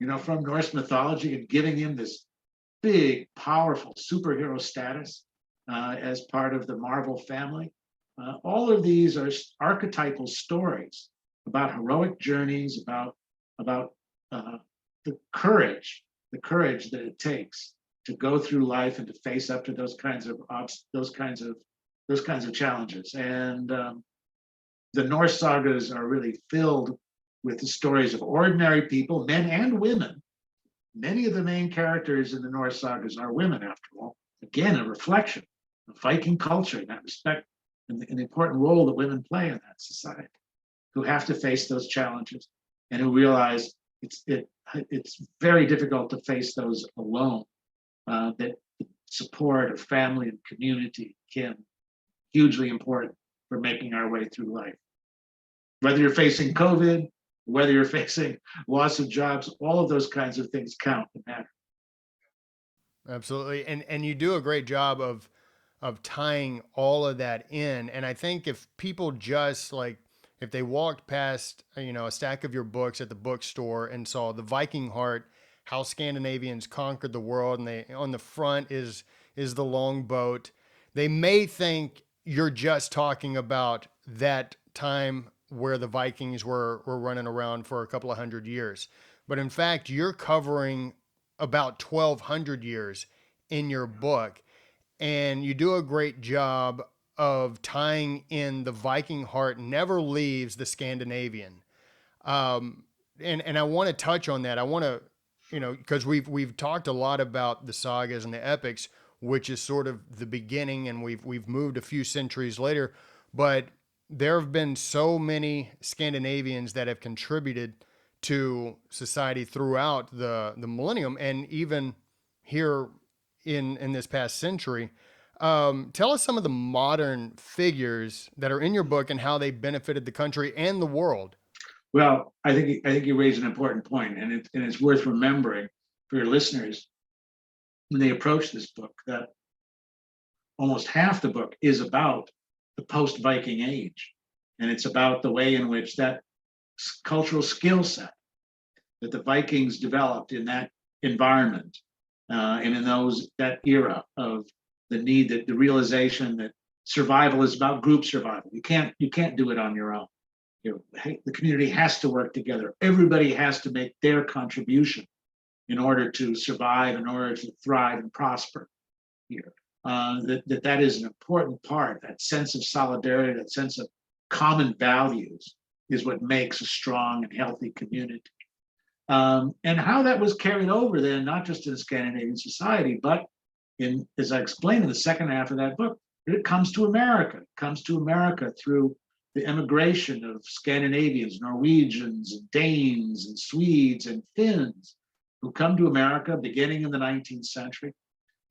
Norse mythology and giving him this big, powerful superhero status as part of the Marvel family. All of these are archetypal stories about heroic journeys, about the courage that it takes to go through life and to face up to those kinds of challenges. And the Norse sagas are really filled with the stories of ordinary people, men and women. Many of the main characters in the Norse sagas are women, after all. Again, a reflection of Viking culture in that respect, and the important role that women play in that society, who have to face those challenges and who realize it's very difficult to face those alone. That support of family and community, kin, hugely important for making our way through life. Whether you're facing COVID, whether you're facing loss of jobs, all of those kinds of things count and matter. Absolutely. And you do a great job of tying all of that in. And I think if people just like, if they walked past, a stack of your books at the bookstore and saw the Viking Heart, how Scandinavians conquered the world, and they, on the front is the longboat, they may think you're just talking about that time where the Vikings were running around for a couple of hundred years. But in fact, you're covering about 1,200 years in your book. And you do a great job of tying in the Viking heart never leaves the Scandinavian. And I want to touch on that. I want to, because we've talked a lot about the sagas and the epics, which is sort of the beginning, and we've moved a few centuries later, but there have been so many Scandinavians that have contributed to society throughout the millennium, and even here in this past century. Tell us some of the modern figures that are in your book and how they benefited the country and the world. Well, I think you raise an important point, and it's worth remembering for your listeners when they approach this book that almost half the book is about the post-Viking Age, and it's about the way in which that cultural skill set that the Vikings developed in that environment and in that era of the need, that the realization that survival is about group survival. You can't do it on your own. The community has to work together. Everybody has to make their contribution in order to survive, in order to thrive and prosper here. That is an important part. That sense of solidarity, that sense of common values, is what makes a strong and healthy community. And how that was carried over then, not just in Scandinavian society, but as I explained in the second half of that book, it comes to America. It comes to America through the emigration of Scandinavians, Norwegians, and Danes, and Swedes, and Finns, who come to America beginning in the 19th century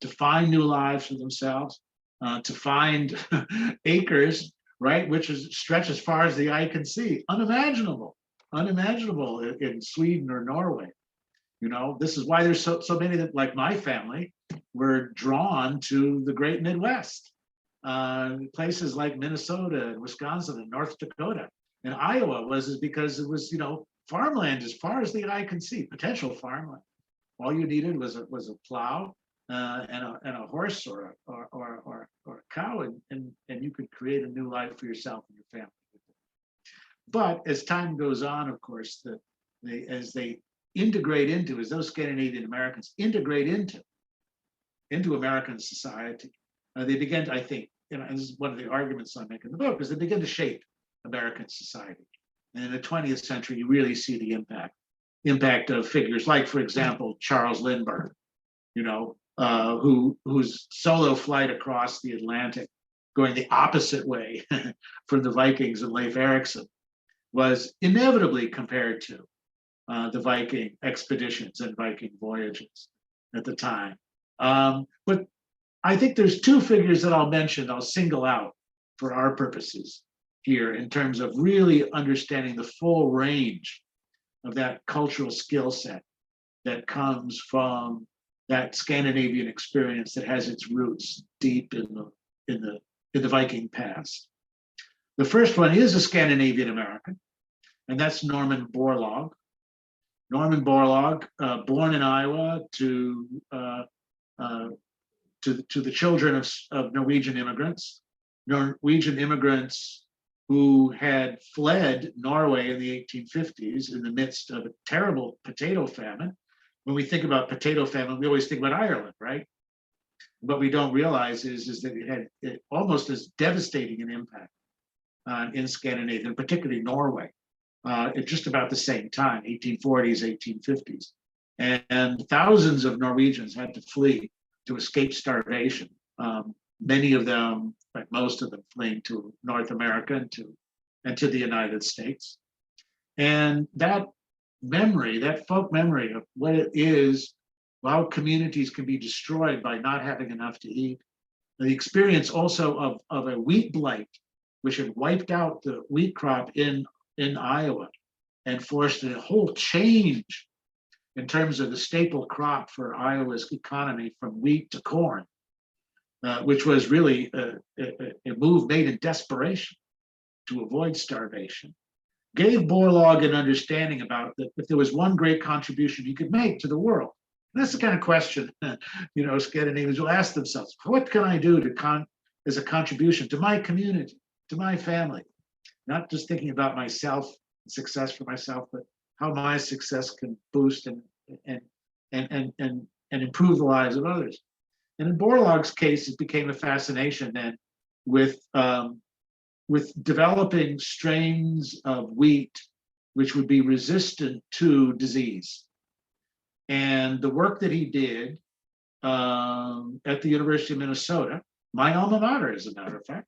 to find new lives for themselves, to find acres, right, which stretch as far as the eye can see. Unimaginable in Sweden or Norway. This is why there's so many that, like my family, were drawn to the great Midwest. Places like Minnesota and Wisconsin and North Dakota and Iowa is because it was, farmland as far as the eye can see, potential farmland. All you needed was a plow and a horse or a cow, and you could create a new life for yourself and your family. But as time goes on, of course, as those Scandinavian Americans integrate into American society, they begin to, I think, and this is one of the arguments I make in the book, is they begin to shape American society. And in the 20th century, you really see the impact of figures like, for example, Charles Lindbergh, whose solo flight across the Atlantic, going the opposite way from the Vikings and Leif Erikson, was inevitably compared to the Viking expeditions and Viking voyages at the time. But I think there's two figures that I'll single out for our purposes here in terms of really understanding the full range of that cultural skill set that comes from that Scandinavian experience that has its roots deep in the Viking past. The first one is a Scandinavian American, and that's Norman Borlaug. Norman Borlaug, born in Iowa to the children of Norwegian immigrants who had fled Norway in the 1850s in the midst of a terrible potato famine. When we think about potato famine, we always think about Ireland, right? What we don't realize is that it had almost as devastating an impact in Scandinavia, and particularly Norway, at just about the same time, 1840s, 1850s. And thousands of Norwegians had to flee to escape starvation. Many of them, like most of them, fleeing to North America and to the United States. And that folk memory of what it is, how communities can be destroyed by not having enough to eat. The experience also of a wheat blight, which had wiped out the wheat crop in Iowa and forced a whole change in terms of the staple crop for Iowa's economy from wheat to corn, which was really a move made in desperation to avoid starvation, gave Borlaug an understanding about that if there was one great contribution he could make to the world. And that's the kind of question, Scandinavians will ask themselves: what can I do as a contribution to my community, to my family? Not just thinking about myself, success for myself, but how my success can boost and improve the lives of others. And in Borlaug's case, it became a fascination then with developing strains of wheat which would be resistant to disease. And the work that he did at the University of Minnesota, my alma mater, as a matter of fact,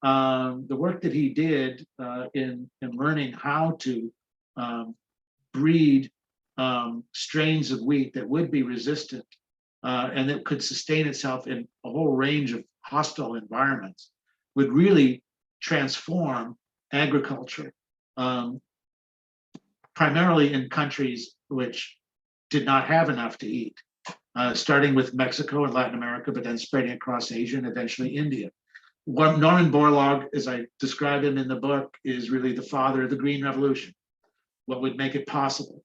the work that he did in learning how to breed strains of wheat that would be resistant and that could sustain itself in a whole range of hostile environments would really transform agriculture, primarily in countries which did not have enough to eat, starting with Mexico and Latin America, but then spreading across Asia and eventually India. Norman Borlaug, as I describe him in the book, is really the father of the Green Revolution, what would make it possible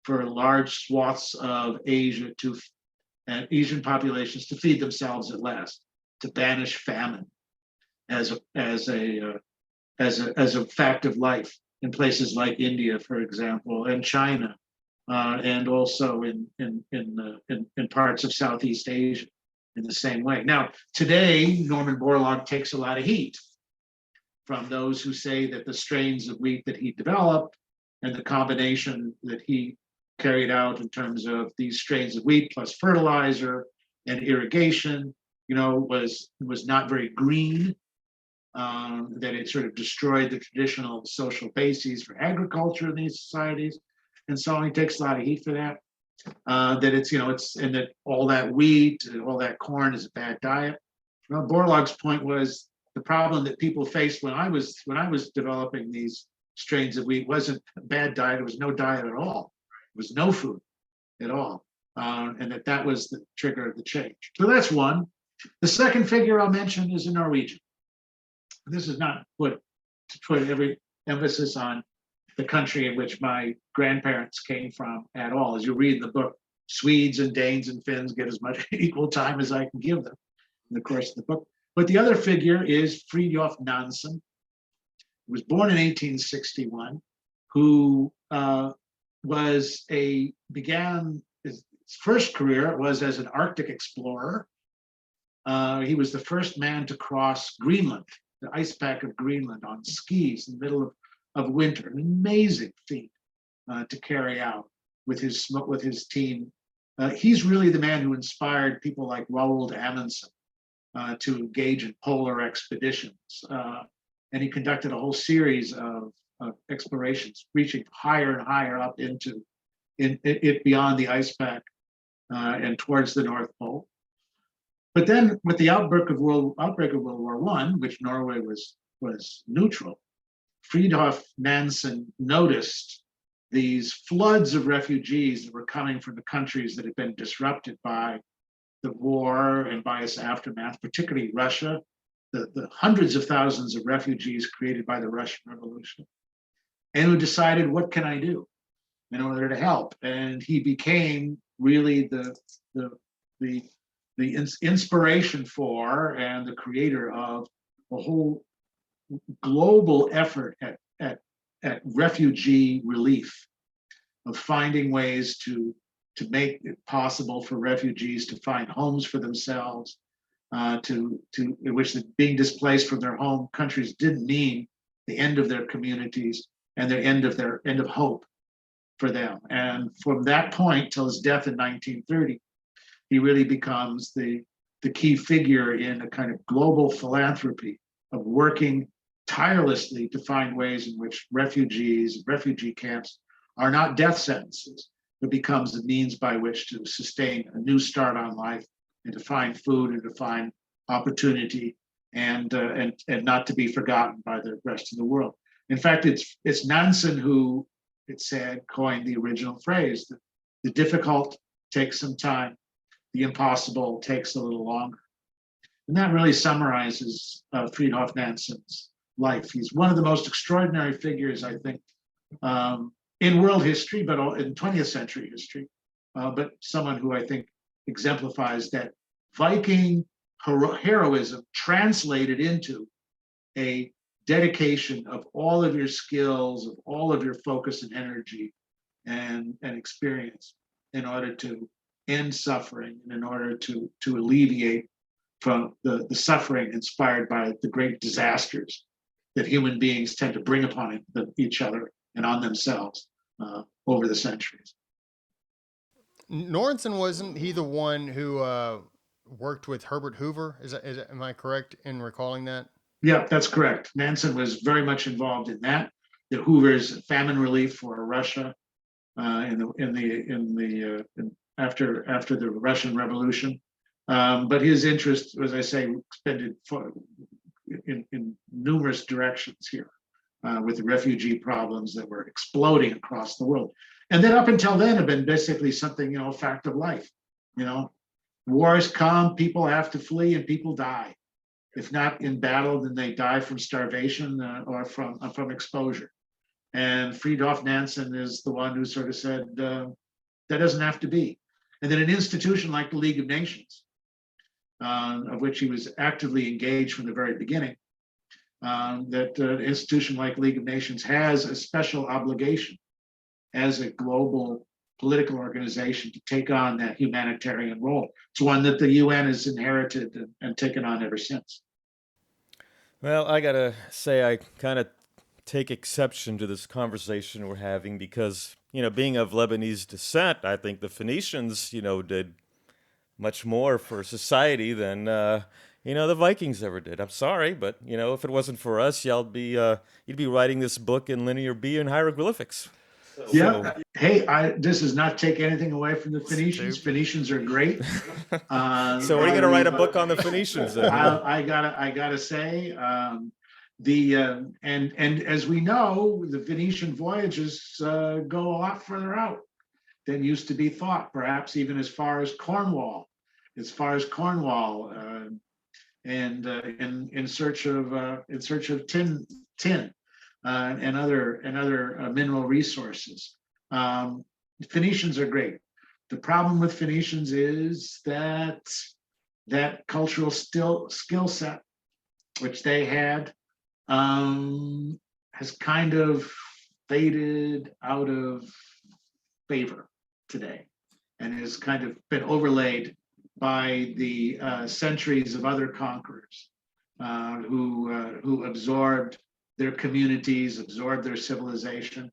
for large swaths of Asia and Asian populations to feed themselves at last, to banish famine as a fact of life in places like India, for example, and China, and also in parts of Southeast Asia in the same way. Now, today, Norman Borlaug takes a lot of heat from those who say that the strains of wheat that he developed and the combination that he carried out in terms of these strains of wheat plus fertilizer and irrigation, was not very green, that it sort of destroyed the traditional social bases for agriculture in these societies. And so he takes a lot of heat for that. That it's and that all that wheat and all that corn is a bad diet. Borlaug's point was the problem that people faced when I was developing these strains of wheat wasn't a bad diet. It was no diet at all. It was no food at all. and that was the trigger of the change. So that's one. The second figure I'll mention is a Norwegian. This is not to put every emphasis on the country in which my grandparents came from at all. As you read in the book, Swedes and Danes and Finns get as much equal time as I can give them in the course of the book. But the other figure is Fridtjof Nansen, who was born in 1861, who began his first career was as an Arctic explorer. He was the first man to cross Greenland, the ice pack of Greenland, on skis in the middle of winter. An amazing feat to carry out with his team. He's really the man who inspired people like Roald Amundsen to engage in polar expeditions. And he conducted a whole series of explorations, reaching higher and higher up into it beyond the ice pack and towards the North Pole. But then, with the outbreak of World War I, which Norway was neutral, Fridtjof Nansen noticed these floods of refugees that were coming from the countries that had been disrupted by the war and by its aftermath, particularly Russia, the hundreds of thousands of refugees created by the Russian Revolution, and who decided, what can I do in order to help? And he became really the inspiration for and the creator of a whole global effort at refugee relief, of finding ways to make it possible for refugees to find homes for themselves, in which being displaced from their home countries didn't mean the end of their communities and the end of hope for them. And from that point till his death in 1930, he really becomes the key figure in a kind of global philanthropy of working tirelessly to find ways in which refugee camps are not death sentences, but becomes a means by which to sustain a new start on life and to find food and to find opportunity and not to be forgotten by the rest of the world. In fact, it's Nansen who, it said, coined the original phrase that the difficult takes some time, the impossible takes a little longer. And that really summarizes Fridtjof Nansen's life. He's one of the most extraordinary figures, I think, in world history, but in 20th century history, but someone who I think exemplifies that Viking heroism translated into a dedication of all of your skills, of all of your focus and energy and experience in order to end suffering and in order to alleviate from the suffering inspired by the great disasters that human beings tend to bring upon each other and on themselves over the centuries. Norrenson, wasn't he the one who worked with Herbert Hoover? Am I correct in recalling that? Yeah, that's correct. Nansen was very much involved in that. The Hoover's famine relief for Russia after the Russian Revolution. But his interest, as I say, extended in numerous directions here, with the refugee problems that were exploding across the world. And then up until then have been basically something, a fact of life. Wars come, people have to flee, and people die. If not in battle, then they die from starvation or from exposure. And Fridtjof Nansen is the one who sort of said, that doesn't have to be. And then an institution like the League of Nations, of which he was actively engaged from the very beginning, that an institution like League of Nations has a special obligation as a global political organization to take on that humanitarian role. It's one that the UN has inherited and taken on ever since. Well, I gotta say, I kind of take exception to this conversation we're having because, being of Lebanese descent, I think the Phoenicians, did much more for society than, the Vikings ever did. I'm sorry, but, if it wasn't for us, you'd be writing this book in Linear B and hieroglyphics. Yeah. Hey, this does not take anything away from the Phoenicians. Phoenicians are great. So what are you going to write a book on the Phoenicians then? I gotta say, and as we know, the Venetian voyages go a lot further out than used to be thought, perhaps even as far as Cornwall, and in search of tin and other mineral resources. Phoenicians are great. The problem with Phoenicians is that cultural skill set, which they had, has kind of faded out of favor today, and has kind of been overlaid by the centuries of other conquerors who absorbed their communities, absorbed their civilization,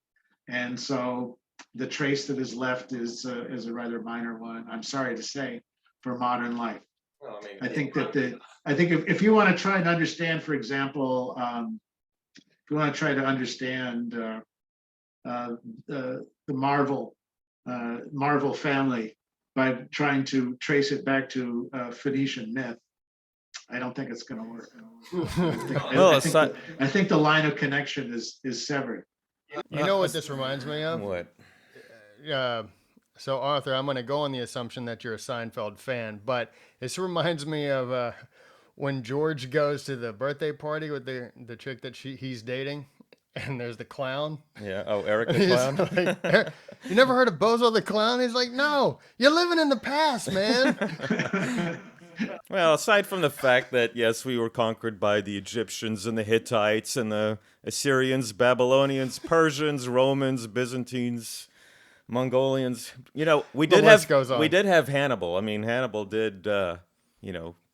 and so the trace that is left is a rather minor one, I'm sorry to say, for modern life. Well, I mean, I think if you want to try and understand, for example, if you want to try to understand the Marvel family by trying to trace it back to Phoenician myth, I don't think it's going to work. I think the line of connection is severed. You know what this reminds me of? What? So Arthur, I'm going to go on the assumption that you're a Seinfeld fan, but this reminds me of when George goes to the birthday party with the chick that he's dating, and there's the clown. Yeah. Oh, Eric the clown. Like, you never heard of Bozo the clown? He's like, no, you're living in the past, man. Well, aside from the fact that, yes, we were conquered by the Egyptians and the Hittites and the Assyrians, Babylonians, Persians, Romans, Byzantines, Mongolians, we did have Hannibal. I mean, Hannibal did,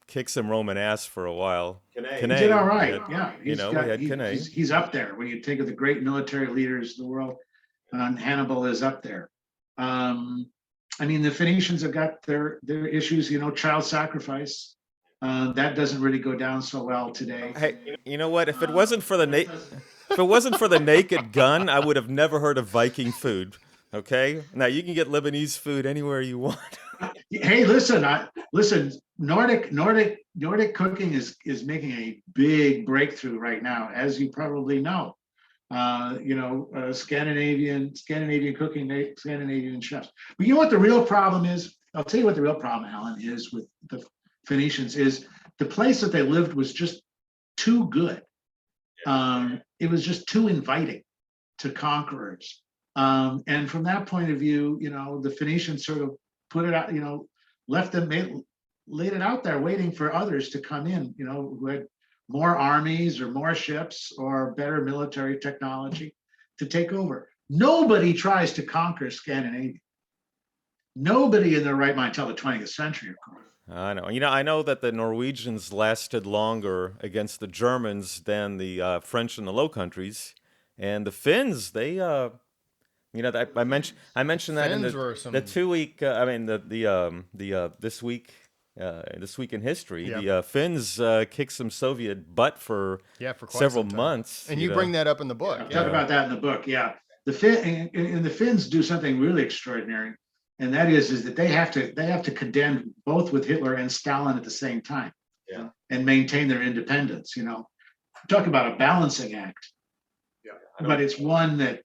kick some Roman ass for a while. He did all right. Yeah. We had Cannae. He's up there. When you think of the great military leaders of the world, Hannibal is up there. I mean, the Phoenicians have got their issues, child sacrifice. That doesn't really go down so well today. Hey, you know what? If it wasn't for the naked gun, I would have never heard of Viking food. Okay, now you can get Lebanese food anywhere you want. Hey, listen, Nordic cooking is making a big breakthrough right now, as you probably know. Scandinavian cooking, Scandinavian chefs. But you know what the real problem is? I'll tell you what the real problem, Alan, is with the Phoenicians is the place that they lived was just too good. It was just too inviting to conquerors. And from that point of view, the Phoenicians sort of put it out, laid it out there waiting for others to come in, who had more armies or more ships or better military technology to take over. Nobody tries to conquer Scandinavia. Nobody in their right mind till the 20th century, of course. I know. I know that the Norwegians lasted longer against the Germans than the French in the Low Countries, and the Finns, they, I mentioned that in the 2 week. This week in history, Yep. the Finns kicked some Soviet butt for quite several some time. months. And you bring that up in the book. Talk about that in the book. Yeah, the Finns do something really extraordinary, and that is that they have to contend both with Hitler and Stalin at the same time, and maintain their independence. Talk about a balancing act. Yeah, but it's one that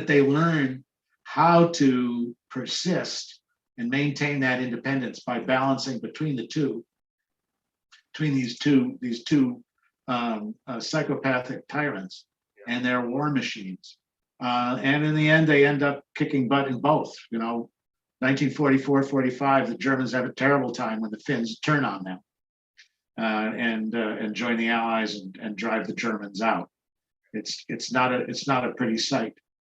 they learn how to persist and maintain that independence by balancing between these two psychopathic tyrants and their war machines. And in the end, they end up kicking butt in both. 1944-45, the Germans have a terrible time when the Finns turn on them and join the Allies and drive the Germans out. It's not a pretty sight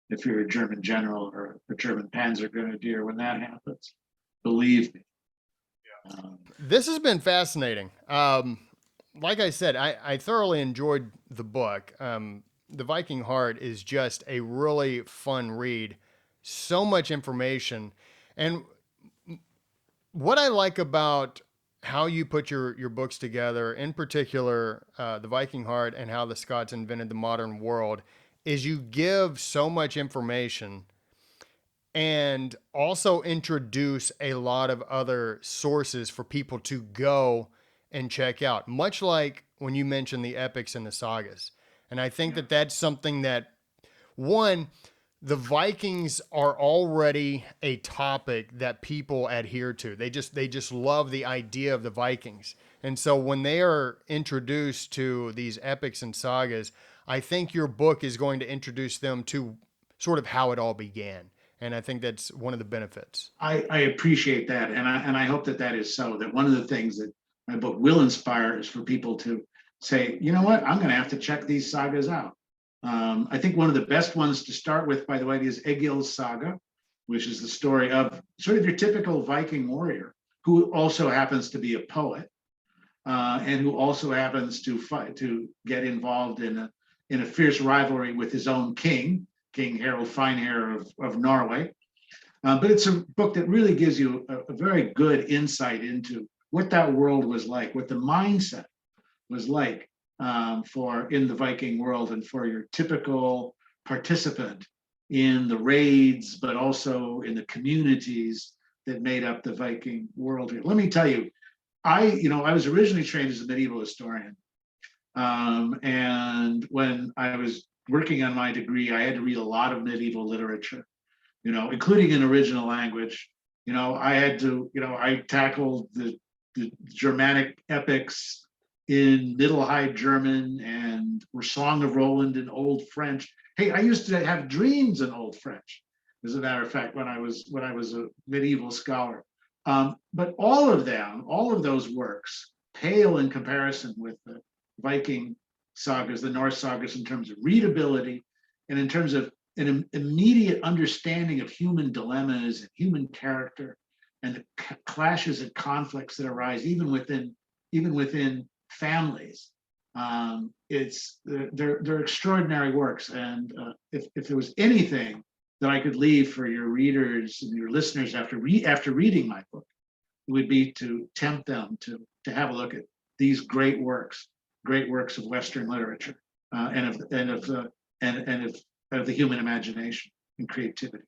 if you're a German general or a German Panzer Grenadier when that happens. Believe me. This has been fascinating. Like I said, I thoroughly enjoyed the book. The Viking Heart is just a really fun read. So much information. And what I like about how you put your books together, in particular, the Viking Heart and how the Scots invented the modern world, is you give so much information and also introduce a lot of other sources for people to go and check out, much like when you mentioned the epics and the sagas. And I think that that's something that, one, the Vikings are already a topic that people adhere to. They just love the idea of the Vikings. And so when they are introduced to these epics and sagas, I think your book is going to introduce them to sort of how it all began. And I think that's one of the benefits. I appreciate that, and I hope that that is so. That one of the things that my book will inspire is for people to say, you know what, I'm going to have to check these sagas out. I think one of the best ones to start with, by the way, is Egil's saga, which is the story of sort of your typical Viking warrior who also happens to be a poet, and who also happens to fight to get involved in a fierce rivalry with his own king, King Harald Finehair of Norway. But it's a book that really gives you a very good insight into what that world was like, what the mindset was like, for in the Viking world, and for your typical participant in the raids, but also in the communities that made up the Viking world. Let me tell you, I was originally trained as a medieval historian, and when I was working on my degree, I had to read a lot of medieval literature, including in original language. I tackled the Germanic epics in Middle High German and were Song of Roland in Old French. Hey, I used to have dreams in Old French, as a matter of fact, when I was a medieval scholar. But all of those works pale in comparison with the Viking sagas, the Norse sagas, in terms of readability and in terms of an immediate understanding of human dilemmas and human character and the clashes and conflicts that arise even within families. They're extraordinary works, and if there was anything that I could leave for your readers and your listeners after reading my book, it would be to tempt them to have a look at these great works of Western literature, and of the human imagination and creativity.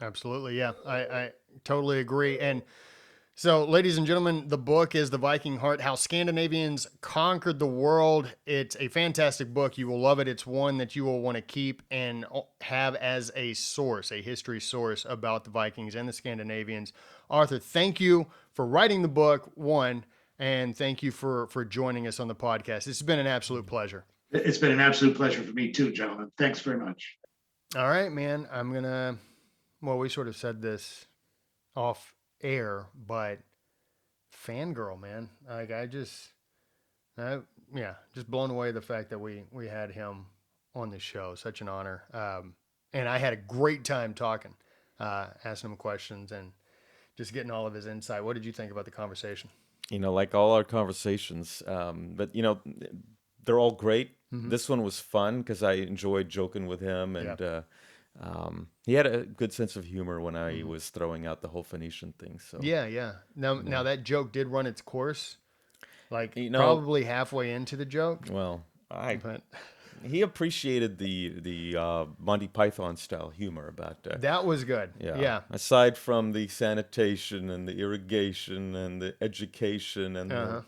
Absolutely. Yeah, I totally agree. And so, ladies and gentlemen, the book is The Viking Heart, How Scandinavians Conquered the World. It's a fantastic book. You will love it. It's one that you will want to keep and have as a source, a history source about the Vikings and the Scandinavians. Arthur, thank you for writing the book, one, and thank you for joining us on the podcast. It's been an absolute pleasure. It's been an absolute pleasure for me too, gentlemen. Thanks very much. All right, man. We sort of said this off air, but fangirl, man. Like just blown away the fact that we had him on the show. Such an honor. And I had a great time talking, asking him questions and just getting all of his insight. What did you think about the conversation? Like all our conversations, but they're all great. Mm-hmm. This one was fun because I enjoyed joking with him, and he had a good sense of humor when I was throwing out the whole Phoenician thing. So yeah. Now that joke did run its course, probably halfway into the joke. Well, he appreciated the Monty Python style humor about that. That was good. Yeah. Aside from the sanitation and the irrigation and the education and the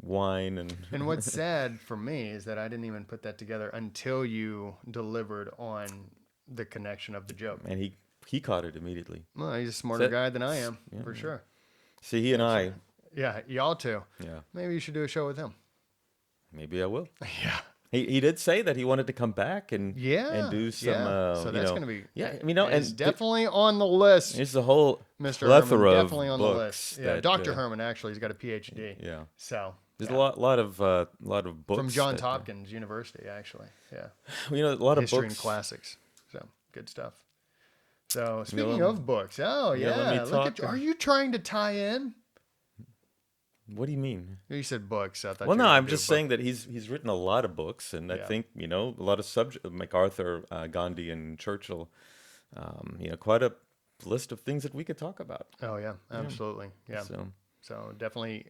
wine and what's sad for me is that I didn't even put that together until you delivered on the connection of the joke. And he caught it immediately. Well, he's a smarter guy than I am, for sure. See, he and I. Yeah, y'all too. Yeah. Maybe you should do a show with him. Maybe I will. Yeah. He did say that he wanted to come back and do some. So that's going to be. Yeah, it's definitely on the list. It's the whole Mr. plethora Herman, definitely of on books the list. Yeah, Dr. Herman actually, he's got a PhD. Yeah. So there's a lot of books from Johns Hopkins University, actually. Yeah. A lot of history books and classics. So good stuff. So speaking of books, look at you. Are you trying to tie in? What do you mean? You said books. I thought. Well, no, I'm just saying that he's written a lot of books, and I think a lot of subjects, MacArthur, Gandhi, and Churchill. Quite a list of things that we could talk about. Oh yeah, absolutely. Yeah. So definitely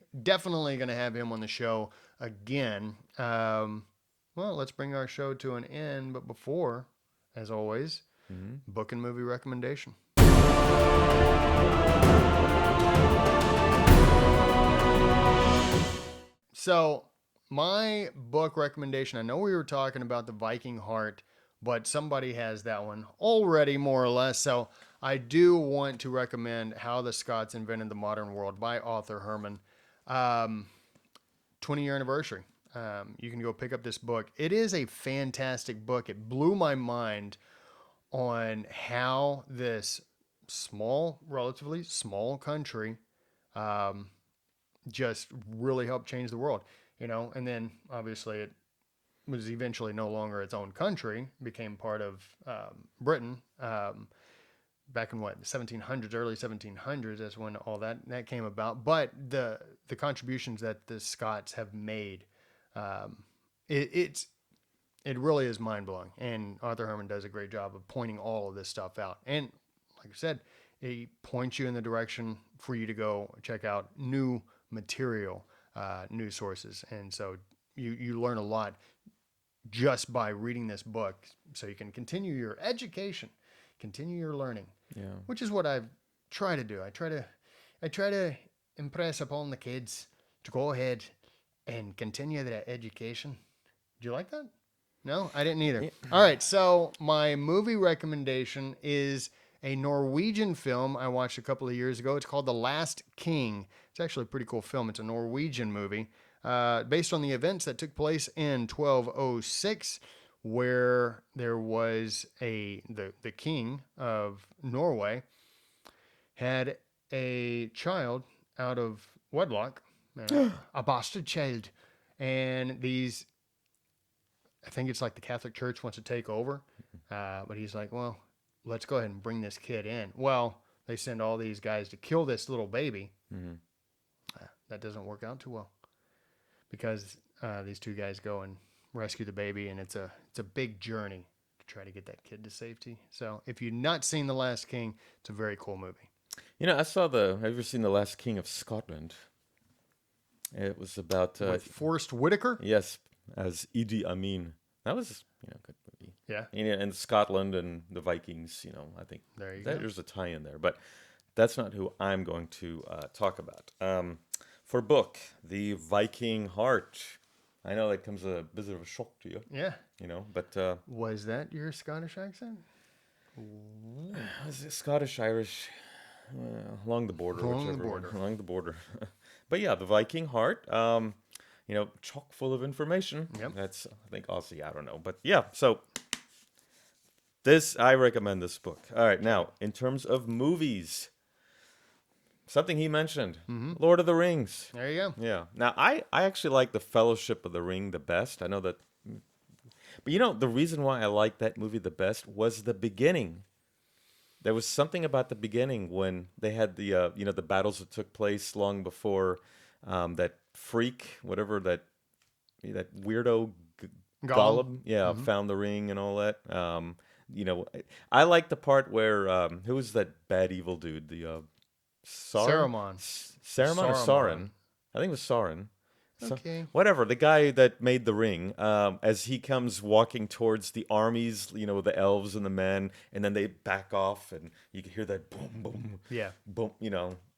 going to have him on the show again. Well, let's bring our show to an end, but before, as always, book and movie recommendation. So my book recommendation, I know we were talking about the Viking Heart but somebody has that one already, more or less. So I do want to recommend How the Scots Invented the Modern World by author Herman. 20-year anniversary. You can go pick up this book. It is a fantastic book. It blew my mind on how this relatively small country just really helped change the world, and then obviously it was eventually no longer its own country, became part of Britain. Back in the 1700s, early 1700s, that's when all that came about. But the contributions that the Scots have made, it really is mind blowing. And Arthur Herman does a great job of pointing all of this stuff out. And like I said, he points you in the direction for you to go check out new material, new sources. And so you learn a lot just by reading this book, so you can continue your education, continue your learning. Yeah. Which is what I try to do. I try to impress upon the kids to go ahead and continue their education. Did you like that? No, I didn't either. Yeah. All right, so my movie recommendation is a Norwegian film I watched a couple of years ago. It's called The Last King. It's actually a pretty cool film. It's a Norwegian movie based on the events that took place in 1206, where there was the king of Norway had a child out of wedlock, a bastard child, and these, I think it's like the Catholic Church wants to take over, but he's like, well, let's go ahead and bring this kid in. Well, they send all these guys to kill this little baby. Mm-hmm. That doesn't work out too well, because these two guys go and rescue the baby, and it's a big journey to try to get that kid to safety. So if you've not seen The Last King, it's a very cool movie. Have you ever seen The Last King of Scotland? It was about With Forrest Whitaker? yes, as Idi Amin. That was a good movie. Yeah. And Scotland and the Vikings. I think There you go. there's a tie in there, but that's not who I'm going to talk about. For book, The Viking Heart. I know that comes a bit of a shock to you. Yeah. But Was that your Scottish accent? was it Scottish, Irish, along the border, along the border. But yeah, The Viking Heart. Chock full of information. Yep. That's, I think, Aussie. I don't know, but yeah. So I recommend this book. All right, now in terms of movies, something he mentioned, Lord of the Rings. There you go. Yeah. Now I actually like the Fellowship of the Ring the best. I know that, but the reason why I like that movie the best was the beginning. There was something about the beginning when they had the battles that took place long before that freak, whatever that weirdo Gollum, found the ring and all that. I like the part where who was that bad evil dude? The Saruman. Saruman or Sauron? I think it was Sauron. Okay. Whatever, the guy that made the ring, as he comes walking towards the armies, the elves and the men, and then they back off, and you can hear that boom, boom, Yeah. boom.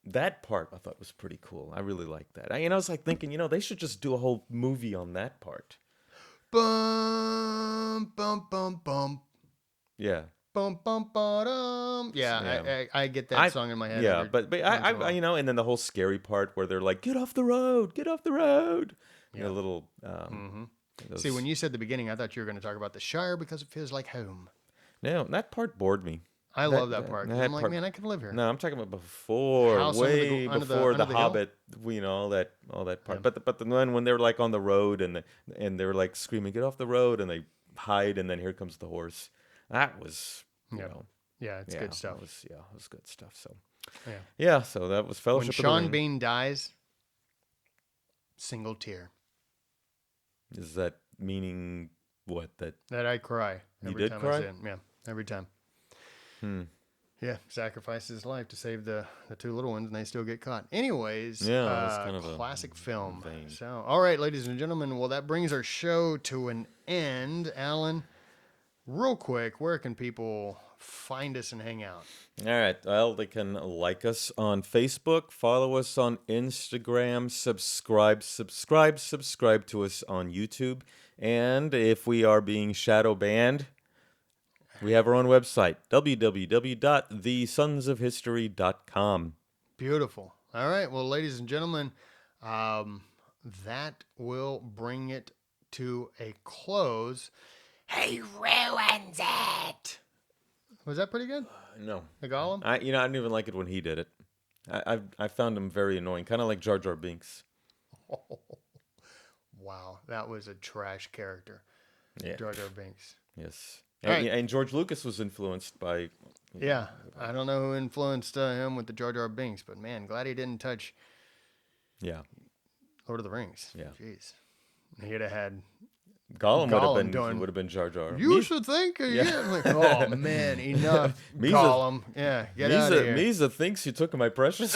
That part I thought was pretty cool. I really liked that. I was like thinking, they should just do a whole movie on that part. Bum, bum, bum, bum. Yeah. Bum, bum, ba-dum. Yeah, I get that song in my head. Yeah, but I and then the whole scary part where they're like, get off the road. Yeah. Little. See, when you said the beginning, I thought you were going to talk about the Shire because it feels like home. No, that part bored me. I love that part. that I'm like, part- man, I could live here. No, I'm talking about before, House under way the before the hill? Hobbit. All that part. Yeah. But then when they were like on the road and they were like screaming, "Get off the road!" and they hide, and then here comes the horse. That was, Yeah, it's good stuff. It was good stuff. So Yeah. So that was When Fellowship of the Sean Ring. Bean dies, single tear. Is that meaning what? That I cry every did time cry? I see it. Yeah, every time. Yeah, sacrificed his life to save the two little ones, and they still get caught. Anyways, that's kind of a classic film. vein. So, all right, ladies and gentlemen, well, that brings our show to an end. Alan, real quick, where can people find us and hang out? All right. Well, they can like us on Facebook, follow us on Instagram, subscribe to us on YouTube. And if we are being shadow banned, We have our own website, www.thesonsofhistory.com. Beautiful. All right. Well, ladies and gentlemen, that will bring it to a close. He ruins it. Was that pretty good? No. The Gollum? I didn't even like it when he did it. I found him very annoying, kind of like Jar Jar Binks. Wow, that was a trash character. Yeah. Jar Jar Binks. Yes. All And, right. and George Lucas was influenced by... Yeah, I don't know who influenced him with the Jar Jar Binks, but man, glad he didn't touch Yeah. Lord of the Rings. Yeah. Jeez. He'd have had... Gollum doing- would have been Jar Jar. You should think. Yeah. Like, oh, man, enough. Misa- Gollum. Yeah, get out of here. Misa thinks you took my precious.